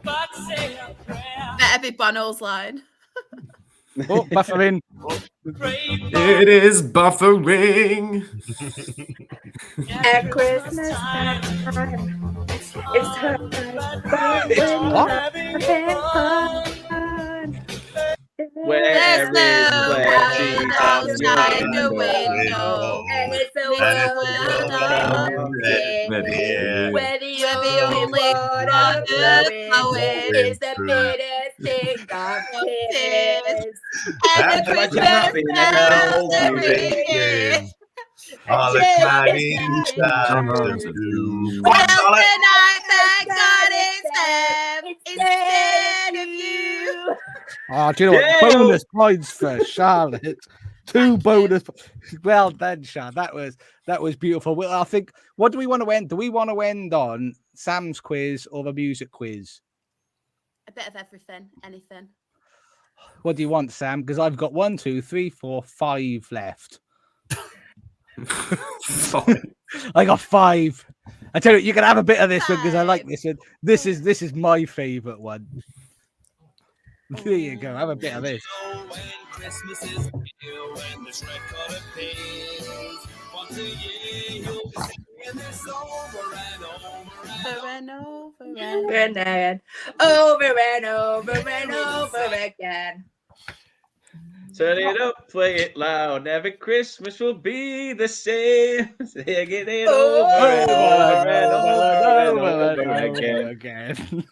Better be Bono's line. Oh, buffering. It is buffering. At Christmas time, it's her Where There's is no Claire? one She's outside on the your window. And it's a And world it's of where the the only only water flowing flowing is the bitter sting of tears. And the Imagine that Christmas being bells a are music. ringing. All the clanging chimes do. Well, tonight, thank God it's them instead of you. Oh, do you know what? Yeah. Bonus points for Charlotte. 2 bonus. Well done, Shah. That was beautiful. Well, I think. What do we want to end? Do we want to end on Sam's quiz or the music quiz? A bit of everything, anything. What do you want, Sam? Because I've got 1, 2, 3, 4, 5 left. I got 5. I tell you, you can have a bit of this one because I like this one. This is my favorite one. There you go. Have a bit of this. When Christmas is here, when this record appears, once a year you'll be singing this over and over and Over and over And then over and over and over again. Turn it up, play it loud. Every Christmas will be the same. Singing it over and over and over again.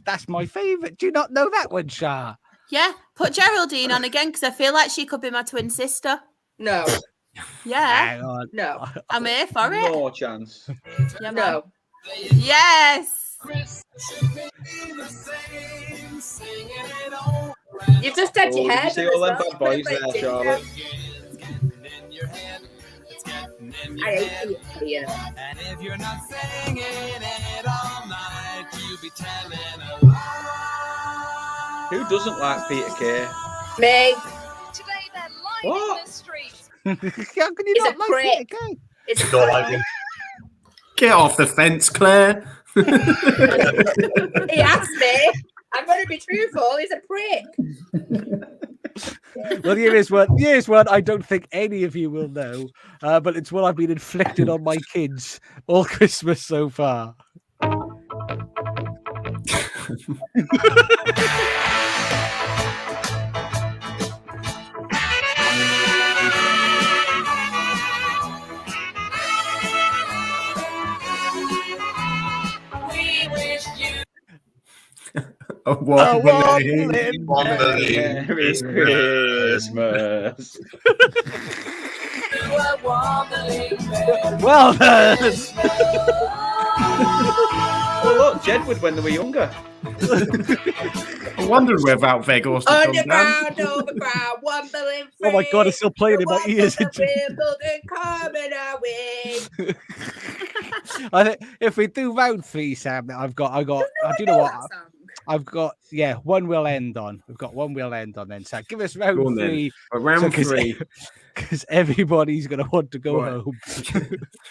That's my favorite. Do you not know that one, Shah? Yeah, put Geraldine on again because I feel like she could be my twin sister. No, Yeah, Hang on. no, I'm here for it. No chance. Yeah, man. no. Yes. You've just had Oh, your did hair you see done all as them well. bad boys there, Charlotte? I hate you, Ian. And if you're not singing it all night, you'll be telling a lie. Who doesn't like Peter Kay? Me. Today they're lining What? the streets. How can you He's not a like prick. it again? It's Don't like him. Get off the fence, Claire. He asked me. I'm going to be truthful. He's a prick. Well, here's one I don't think any of you will know, but it's one I've been inflicted on my kids all Christmas so far. We wish you A wobbling. Wobbling Merry Christmas. Well done. Oh, look, Jedward when they were younger. I wondered without Vegas to come down. Underground, overground, wobbling free. Oh my God, it's still playing in my ears. Wimbledon coming away. I think if we do round 3, Sam, I do you know what? I've got one will end on. We've got one will end on then. So give us round Go on then. 3. But round 3. Because everybody's going to want to go home.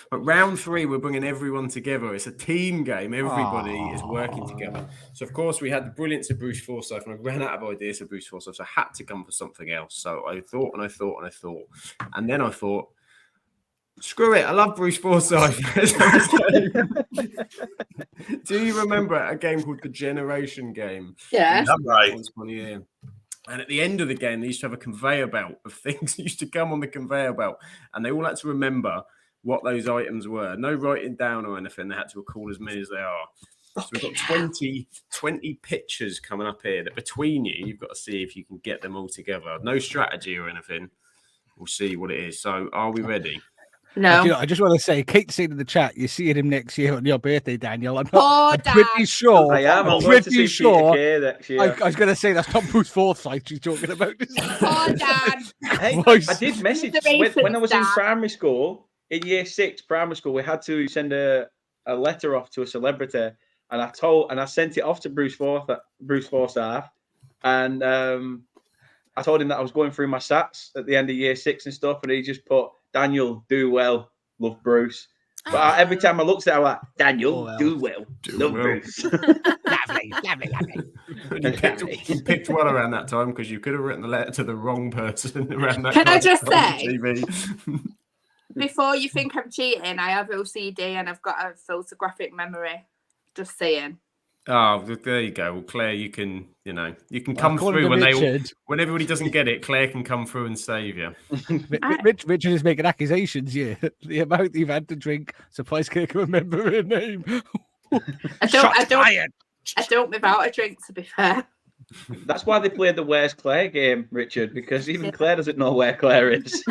But round 3, we're bringing everyone together. It's a team game. Everybody is working together. So, of course, we had the brilliance of Bruce Forsyth, and I ran out of ideas for Bruce Forsyth, so I had to come for something else. So I thought. And then I thought, screw it, I love Bruce Forsyth. Do you remember a game called the Generation Game? Yeah. That's right. Once upon a year. And at the end of the game, they used to have a conveyor belt of things that used to come on the conveyor belt. And they all had to remember what those items were. No writing down or anything. They had to recall as many as they are. So we've got 20 pictures coming up here that between you've got to see if you can get them all together. No strategy or anything. We'll see what it is. So are we ready? No. I just want to say, Kate said in the chat, you're seeing him next year on your birthday, Daniel. I'm Poor pretty sure. I am. I'm I'm going to pretty see sure. Peter Kay next year. I was going to say that's not Bruce Forsyth she's talking about. Poor Dan. Hey, Voice. I did message The when I was in racist primary school, in year 6 primary school, we had to send a letter off to a celebrity, and I sent it off to Bruce Forsyth, and I told him that I was going through my stats at the end of year 6 and stuff, and he just put, "Daniel, do well, love Bruce." But every time I looked at it, I was like, "Daniel, do well, love Bruce." Lovely. You picked one around that time because you could have written the letter to the wrong person around that Can I time just on say- TV. Before you think I'm cheating, I have OCD and I've got a photographic memory. Just saying. Oh, there you go. Well, Claire, you can come through when everybody doesn't get it. Claire can come through and save you. Richard is making accusations here. The amount you've had to drink, surprised Kate can remember her name. I don't without a drink, to be fair. That's why they played the Where's Claire game, Richard, because even Claire doesn't know where Claire is.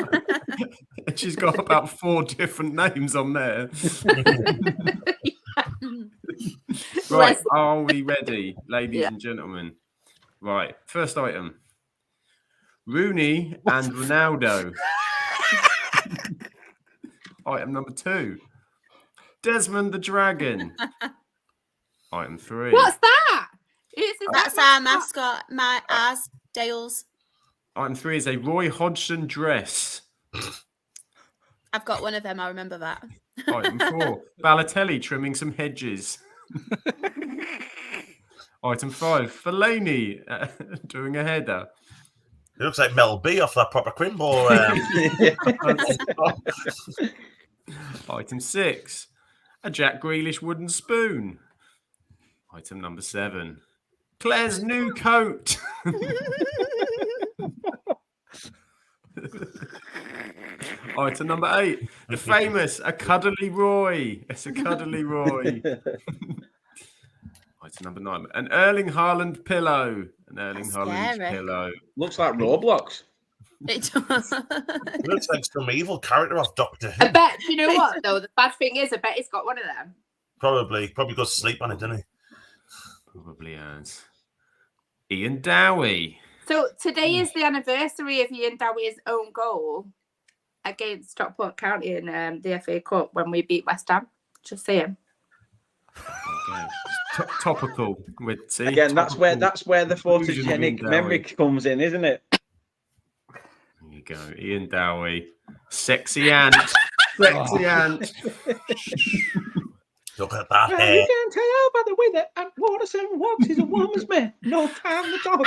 She's got about 4 different names on there. Right, are we ready, ladies and gentlemen? Right, first item. Rooney and Ronaldo. Item number 2. Desmond the Dragon. Item 3. What's that? That's our mascot, ours, Dale's. Item 3 is a Roy Hodgson dress. I've got one of them, I remember that. Item 4, Balotelli trimming some hedges. Item 5, Fellaini doing a header. It looks like Mel B off that proper Crimble. Item 6, a Jack Grealish wooden spoon. Item number 7, Claire's new coat. Item number 8, the famous a cuddly Roy. It's a cuddly Roy. Item number 9, an Erling Haaland pillow. An Erling Haaland scary. pillow. Looks like Roblox. It does. It looks like some evil character off Doctor Who. I bet, you know what, though? The bad thing is, I bet he's got one of them. Probably goes to sleep on it, doesn't he? Probably has. Ian Dowie. So today is the anniversary of Ian Dowie's own goal against Stockport County in the FA Cup when we beat West Ham. Just saying. Okay. Topical. With see, Again, topical. that's where the Fusion of Ian photogenic Dowie. memory comes in, isn't it? There you go. Ian Dowie. Sexy ant. Sexy ant. Look at that Well, hair. you can tell by the way that Ant Watterson walks. He's a woman's man. No time to talk.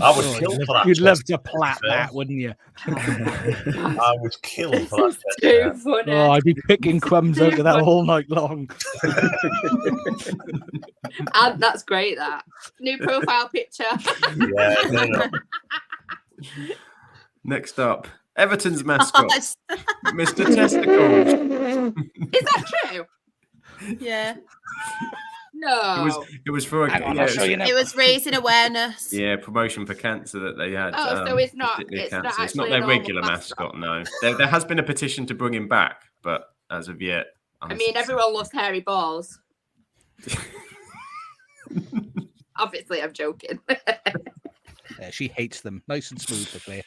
I would kill for that. You'd love to to plat be fair. that, wouldn't you? I would kill This for is that. too funny. Oh, I'd be picking crumbs out of that all night long. And that's great, that. New profile picture. Yeah, no. Next up, Everton's mascot, Oh, Mr. Testicles. Is that true? yeah. No. It was for Hang on, yeah, I'll it show was- you now. It was raising awareness. yeah, promotion for cancer that they had. Oh, so it's not- particularly it's not cancer. It's not actually their a normal regular mascot. mascot. No, there has been a petition to bring him back, but as of yet, I mean, everyone loves hairy balls. Obviously, I'm joking. Yeah, she hates them. Nice and smooth, the Claire.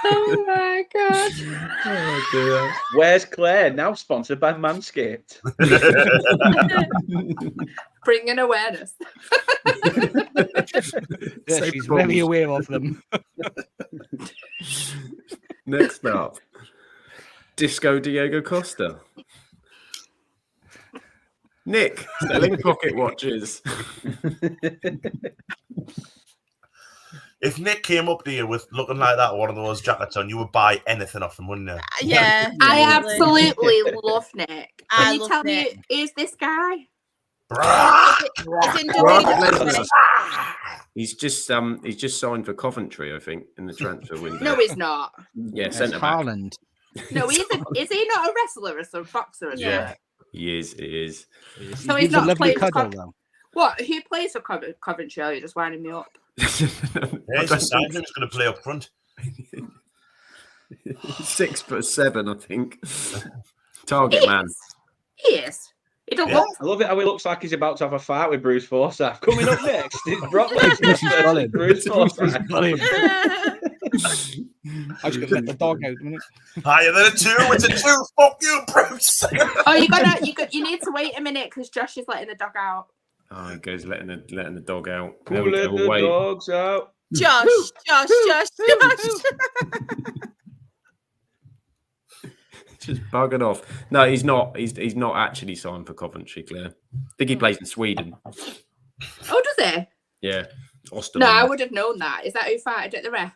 Oh my god. Oh dear. Where's Claire? Now sponsored by Manscaped. Bringing awareness. Yeah, Save she's problems. very aware of them. Next up, Disco Diego Costa. Nick selling pocket watches. If Nick came up to you with looking like that, one of those jackets on, you would buy anything off him, wouldn't you? Yeah. I definitely. absolutely love Nick. I Can you love tell Nick. me, is this guy? It's in WWE. He's just signed for Coventry, I think, in the transfer window. No, he's not. Yeah, It's centre back. Haaland. No, is he not a wrestler or some boxer or something? Yeah, he is. He is. So He's he's a not lovely playing for cuddle, though. What? Who plays for Coventry? You're just winding me up. Yeah, he's decided who's going to play up front. 6'7", I think. Target man. He is. He don't Yeah. look. I love it how he looks like he's about to have a fight with Bruce Forsyth. Coming up next, it's Brock Bruce is Lesnar brilliant. versus Bruce Forsyth. Brilliant. I was going to let the dog out a minute. Higher than a 2, it's a 2. Fuck you, Bruce. Oh, you need to wait a minute because Josh is letting the dog out. Oh, he goes letting the dog out. Who There we let go, the wait. dogs out? Josh. Just buggered off. No, he's not. He's not actually signed for Coventry, Claire. I think he plays in Sweden. Oh, does he? Yeah. Austin. No, I would have known that. Is that who farted at the ref?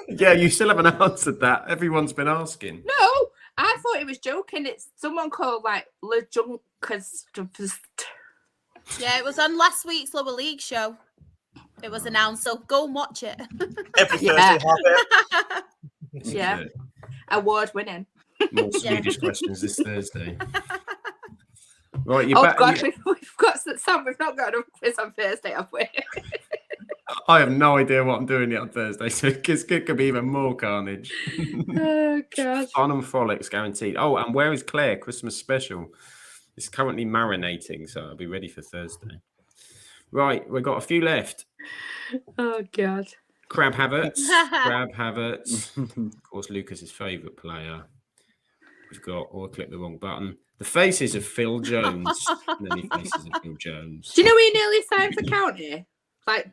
Yeah, you still haven't answered that. Everyone's been asking. No, I thought he was joking. It's someone called like LeJunkers. Yeah, it was on last week's Lower League show. It was announced, so go and watch it. Every Thursday, Yeah. half it. Yeah. Award winning. More Swedish questions this Thursday. Right, you're Oh back. God, we've got Sam. We've not got a quiz on Thursday, have we? I have no idea what I'm doing yet on Thursday, so it could be even more carnage. Oh God. Fun and frolics guaranteed. Oh, and where is Claire? Christmas special. It's currently marinating, so I'll be ready for Thursday. Right, we've got a few left. Oh God. Crab Havertz. Crab Havertz. Of course, Lucas's favourite player. We've got, I clicked the wrong button. The faces of Phil Jones. Many faces of Phil Jones. Do you know he nearly signed for County? Like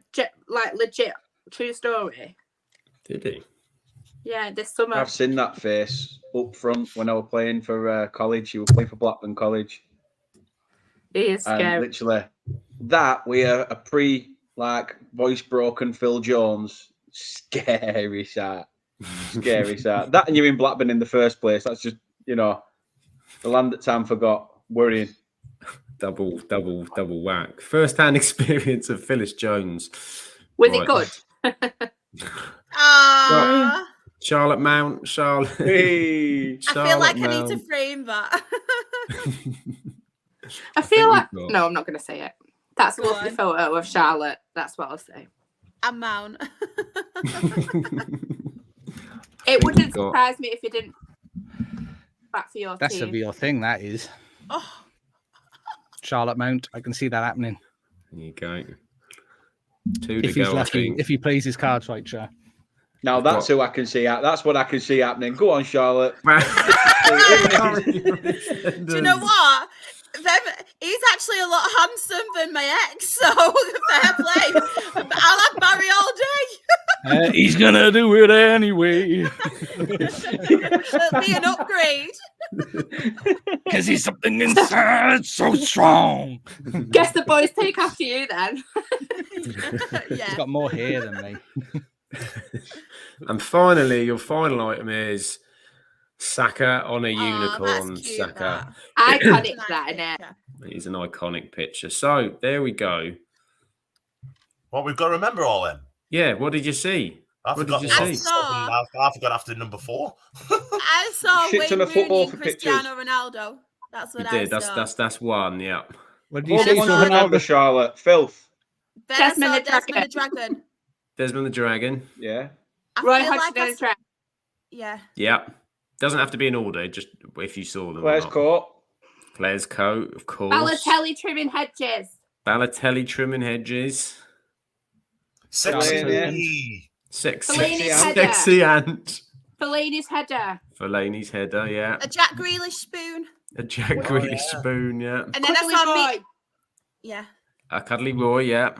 legit, true story. Did he? Yeah, this summer. I've seen that face up front when I was playing for college. You were playing for Blackburn College. He is And scary. literally, that we are a voice broken Phil Jones. Scary sight. Scary sight. That and you're in Blackburn in the first place. That's just, the land that time forgot. Worrying. Double whack. First-hand experience of Phyllis Jones. Was Right. it good? Aww. Charlotte Mount. Charlotte. Hey. I feel like I Mount. need to frame that. I feel like we've got- no, I'm not going to say it. That's a Go lovely on. photo of Charlotte. That's what I'll say. And Mount. It wouldn't got- surprise me if you didn't back for your That's a team. real thing, that is. Oh, Charlotte Mount. I can see that happening. There you go. Two to If he's go, I lucky, think. if he plays his cards right, sure. Now that's who I can see. That's what I can see happening. Go on, Charlotte. do you know what? He's actually a lot handsomer than my ex, so fair play. I'll have Barry all day. He's gonna do it anyway It'll be an upgrade. because he's something inside so strong. Guess the boys take after you then. He's Yeah. got more hair than me. And finally, your final item is Saka on a Oh, unicorn. that's cute, Saka. Iconic, Nice that, innit? picture. It's an iconic picture. So there we go. Well, we've got to remember all them. Yeah, what did you see? What did you after say? seven. I forgot after number 4. I saw Shit ton Wayne of football Rooney for and pictures. Cristiano Ronaldo. That's You what I did. saw. That's one. Yeah. What did you Hold say? on, saw to remember, Charlotte. Filth. Then I Desmond saw the Desmond the Dragon. Desmond the Dragon. Yeah. I Roy feel like Hodgson I and Trent. yeah. Yeah. Doesn't have to be in order. Just if you saw them. Claire's or not. Court. Claire's Coat, of course. Balotelli trimming hedges. Balotelli trimming hedges. Sexy. Sexy. Fellaini's header. Sexy ant. Fellaini's header. Fellaini's header, yeah. A Jack Grealish spoon. A Jack Grealish spoon, yeah. And then Cuddly I saw Roy. me. Yeah. A Cuddly Roy, yeah.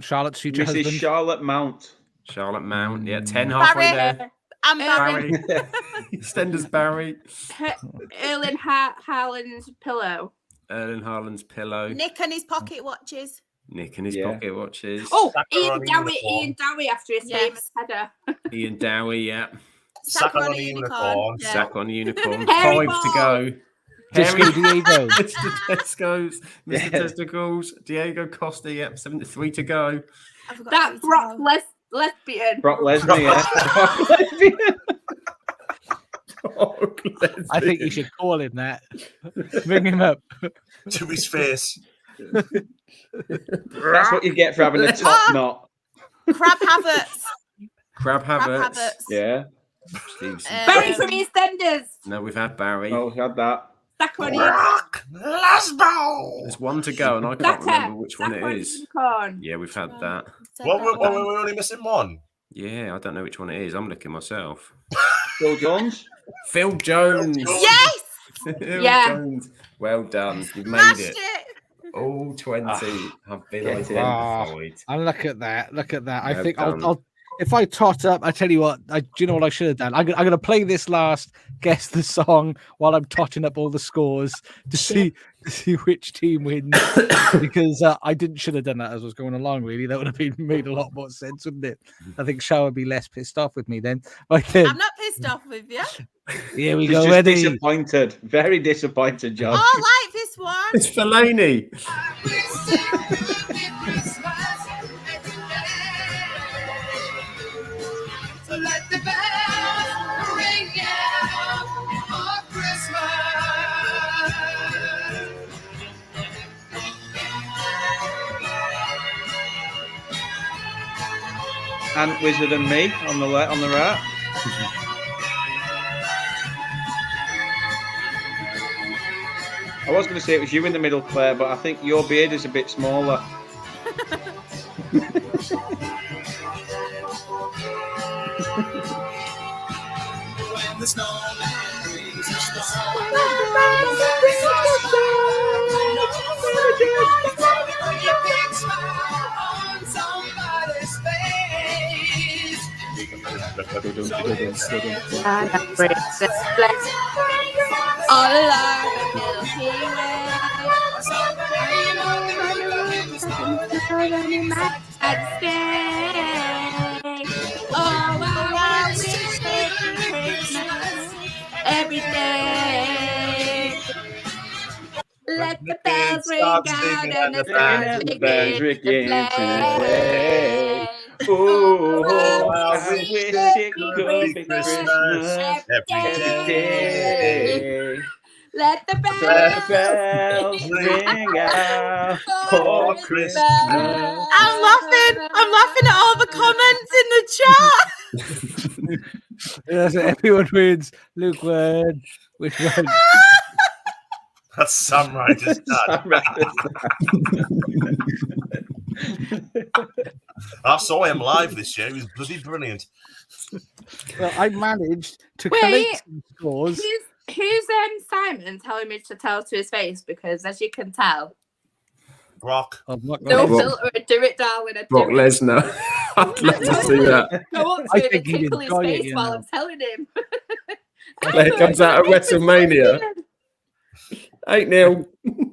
Charlotte's future Mrs. husband. Charlotte Mount. Charlotte Mount, yeah. 10 halfway there. I'm Barry. Barry. Stenders Barry. Erling Haaland's pillow. Erling Haaland's pillow. Nick and his pocket watches. Nick and his Yeah. pocket watches. Oh, Saka Ian on a Dowie. unicorn. Ian Dowie after his Yes. famous header. Ian Dowie, yeah. Saka on a unicorn. Yeah. Sack on a unicorn. Harry 5 to Ball. go. Disco Diego. Mr. Tesco's. Mr. Yeah. Testicles. Diego Costa, yep. 73 to go. I forgot That who to Brock tell. lesbian. Brock Lesnar, yeah. Brock Lesbian. Oh, I think you should call him that. Bring him up. To his face. That's what you get for having a top knot. Crab Havertz. Crab Crab Havertz. Havertz. Yeah. Stevenson. Barry from EastEnders. No, we've had Barry. Oh, we had that. Sacco Rock Lasbo. There's one to go, and I can't remember which one it is. Unicorn. Yeah, we've had that. What we're only missing one. Yeah, I don't know which one it is. I'm looking myself. Phil Jones. Phil Jones. Yes! Phil Yeah. Jones. Well done. You've made Smashed it. it. All 20 have been Get it. identified. And look at that. Look at that. I Well think done. I'll if I tot up, I tell you what, do you know what I should have done? I'm going to play this last guess the song while I'm totting up all the scores to see which team wins. Because I should have done that as I was going along, really. That would have made a lot more sense, wouldn't it? I think Shao would be less pissed off with me then. Right then. I'm not pissed off with you. Here we He's go. just Ready? disappointed. Very disappointed, John. Oh, I like this one. It's Fellaini. Let the bells ring out for Christmas. Ant Wizard and me on the left, on the right. I was going to say it was you in the middle, Claire, but I think your beard is a bit smaller. When the snowman brings a storm. Put your big smile on somebody's face. All along the Milky Way. I'd stay. Oh, I wish it Christmas every day. Let the bells ring out and the bells begin to play. Oh, I I wish wish it could be Christmas every day. Let the The bells bells ring out For for Christmas. Christmas. I'm laughing at all the comments in the chat. Yes, everyone wins. Luke won. Which one? That's Sam Ryder's dad. I saw him live this year. He was bloody brilliant. Well, I managed to Wait. collect some scores. Who's Simon telling me to tell to his face? Because as you can tell, Brock. I'm not no gonna- Brock- filter, do it, darling. I Brock do it. Lesnar. I'd love to see that. Go up I to him and think he'd tickle his enjoy it, face you while know. I'm telling him. There it comes out of WrestleMania. 8-0.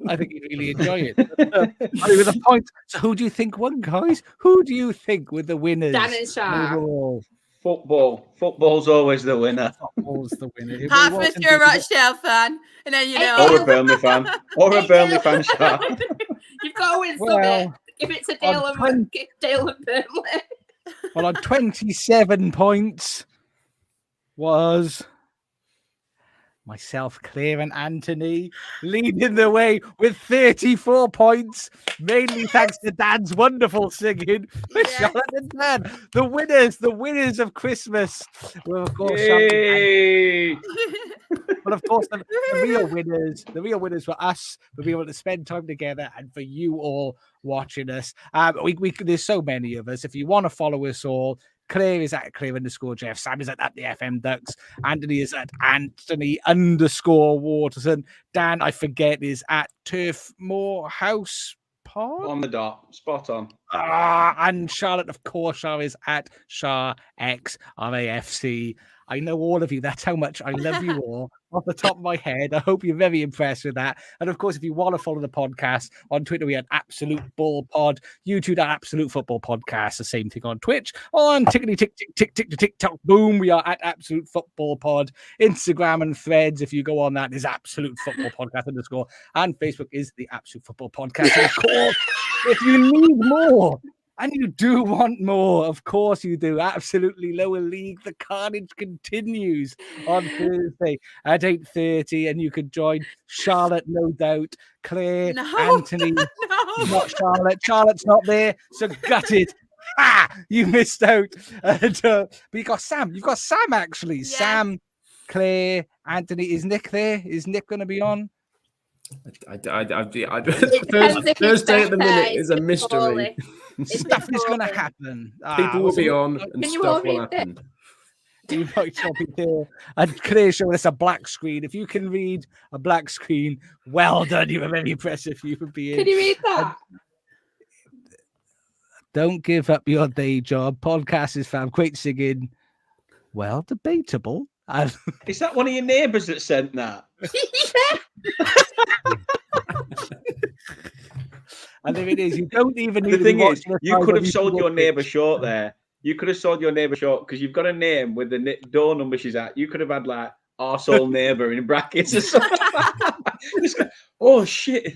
I think you'd really enjoy it. With a point. So, who do you think won, guys? Who do you think were the winners? Dan and Shah. Overall? Football's always the winner. Football's the winner. It Apart from wasn't if you're a because- Rochdale fan, and then you Or know. a Burnley fan. Or a Burnley fan, Sha. You've got to win Well, something. Give it to Dale I'm and Burnley. Well, on 27 points was myself, Claire, and Anthony leading the way with 34 points, mainly thanks to Dan's wonderful singing. For Yeah. Charlotte and Dan, the winners of Christmas. Well, of course, Charlotte and Yay! But of course, the real winners were us for being able to spend time together, and for you all watching us. There's so many of us. If you want to follow us all, Claire is at Claire_Jeff. Sam is at the FM Ducks. Anthony is at Anthony_Waterson. Dan, I forget, is at Turf Morehouse Pod. On the dot. Spot on. And Charlotte, of course, is at Shah X RAFC. I know all of you. That's how much I love you all off the top of my head. I hope you're very impressed with that. And of course, if you want to follow the podcast on Twitter, we had Absolute Ball Pod. YouTube at Absolute Football Podcast. The same thing on Twitch. On TikTok, boom, we are at Absolute Football Pod. Instagram and Threads, if you go on that, is Absolute Football Podcast _. And Facebook is the Absolute Football Podcast. And of course, if you need more, and you do want more, of course you do. Absolutely Lower League. The carnage continues on Thursday at 8:30, and you can join Charlotte, no doubt. Claire, No. Anthony, No. not Charlotte. Charlotte's not there, so gutted. You missed out. And, but you got Sam. You've got Sam actually. Yeah. Sam, Claire, Anthony. Is Nick there? Is Nick going to be on? Depends if Thursday it's at the minute Thursday, is a it's mystery. poorly. Stuff is going to poorly. happen. People will be on and Can you all stuff will read it? happen. You might not be there. And Claire showing us a black screen. If you can read a black screen, well done. You were very impressive. You would be in. Can you read that? Don't give up your day job. Podcast is fab. Great singing. Well, debatable. And Is that one of your neighbours that sent that? and if it is, you don't even need The to thing be is, watching the you time could on have sold YouTube your or neighbour Twitch. short there. You could have sold your neighbour short because you've got a name with the door number she's at. You could have had like arsehole neighbour in brackets or something. Oh shit!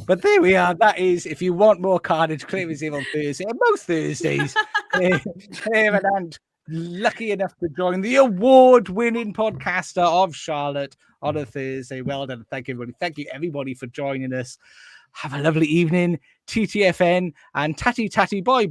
But there we are. That is, if you want more carnage, Claire is here on Thursday. And most Thursdays, Claire and Ant, lucky enough to join the award-winning podcaster of Charlotte on a Thursday. Well done. Thank you, everybody. Thank you, everybody, for joining us. Have a lovely evening. TTFN and tatty tatty bye.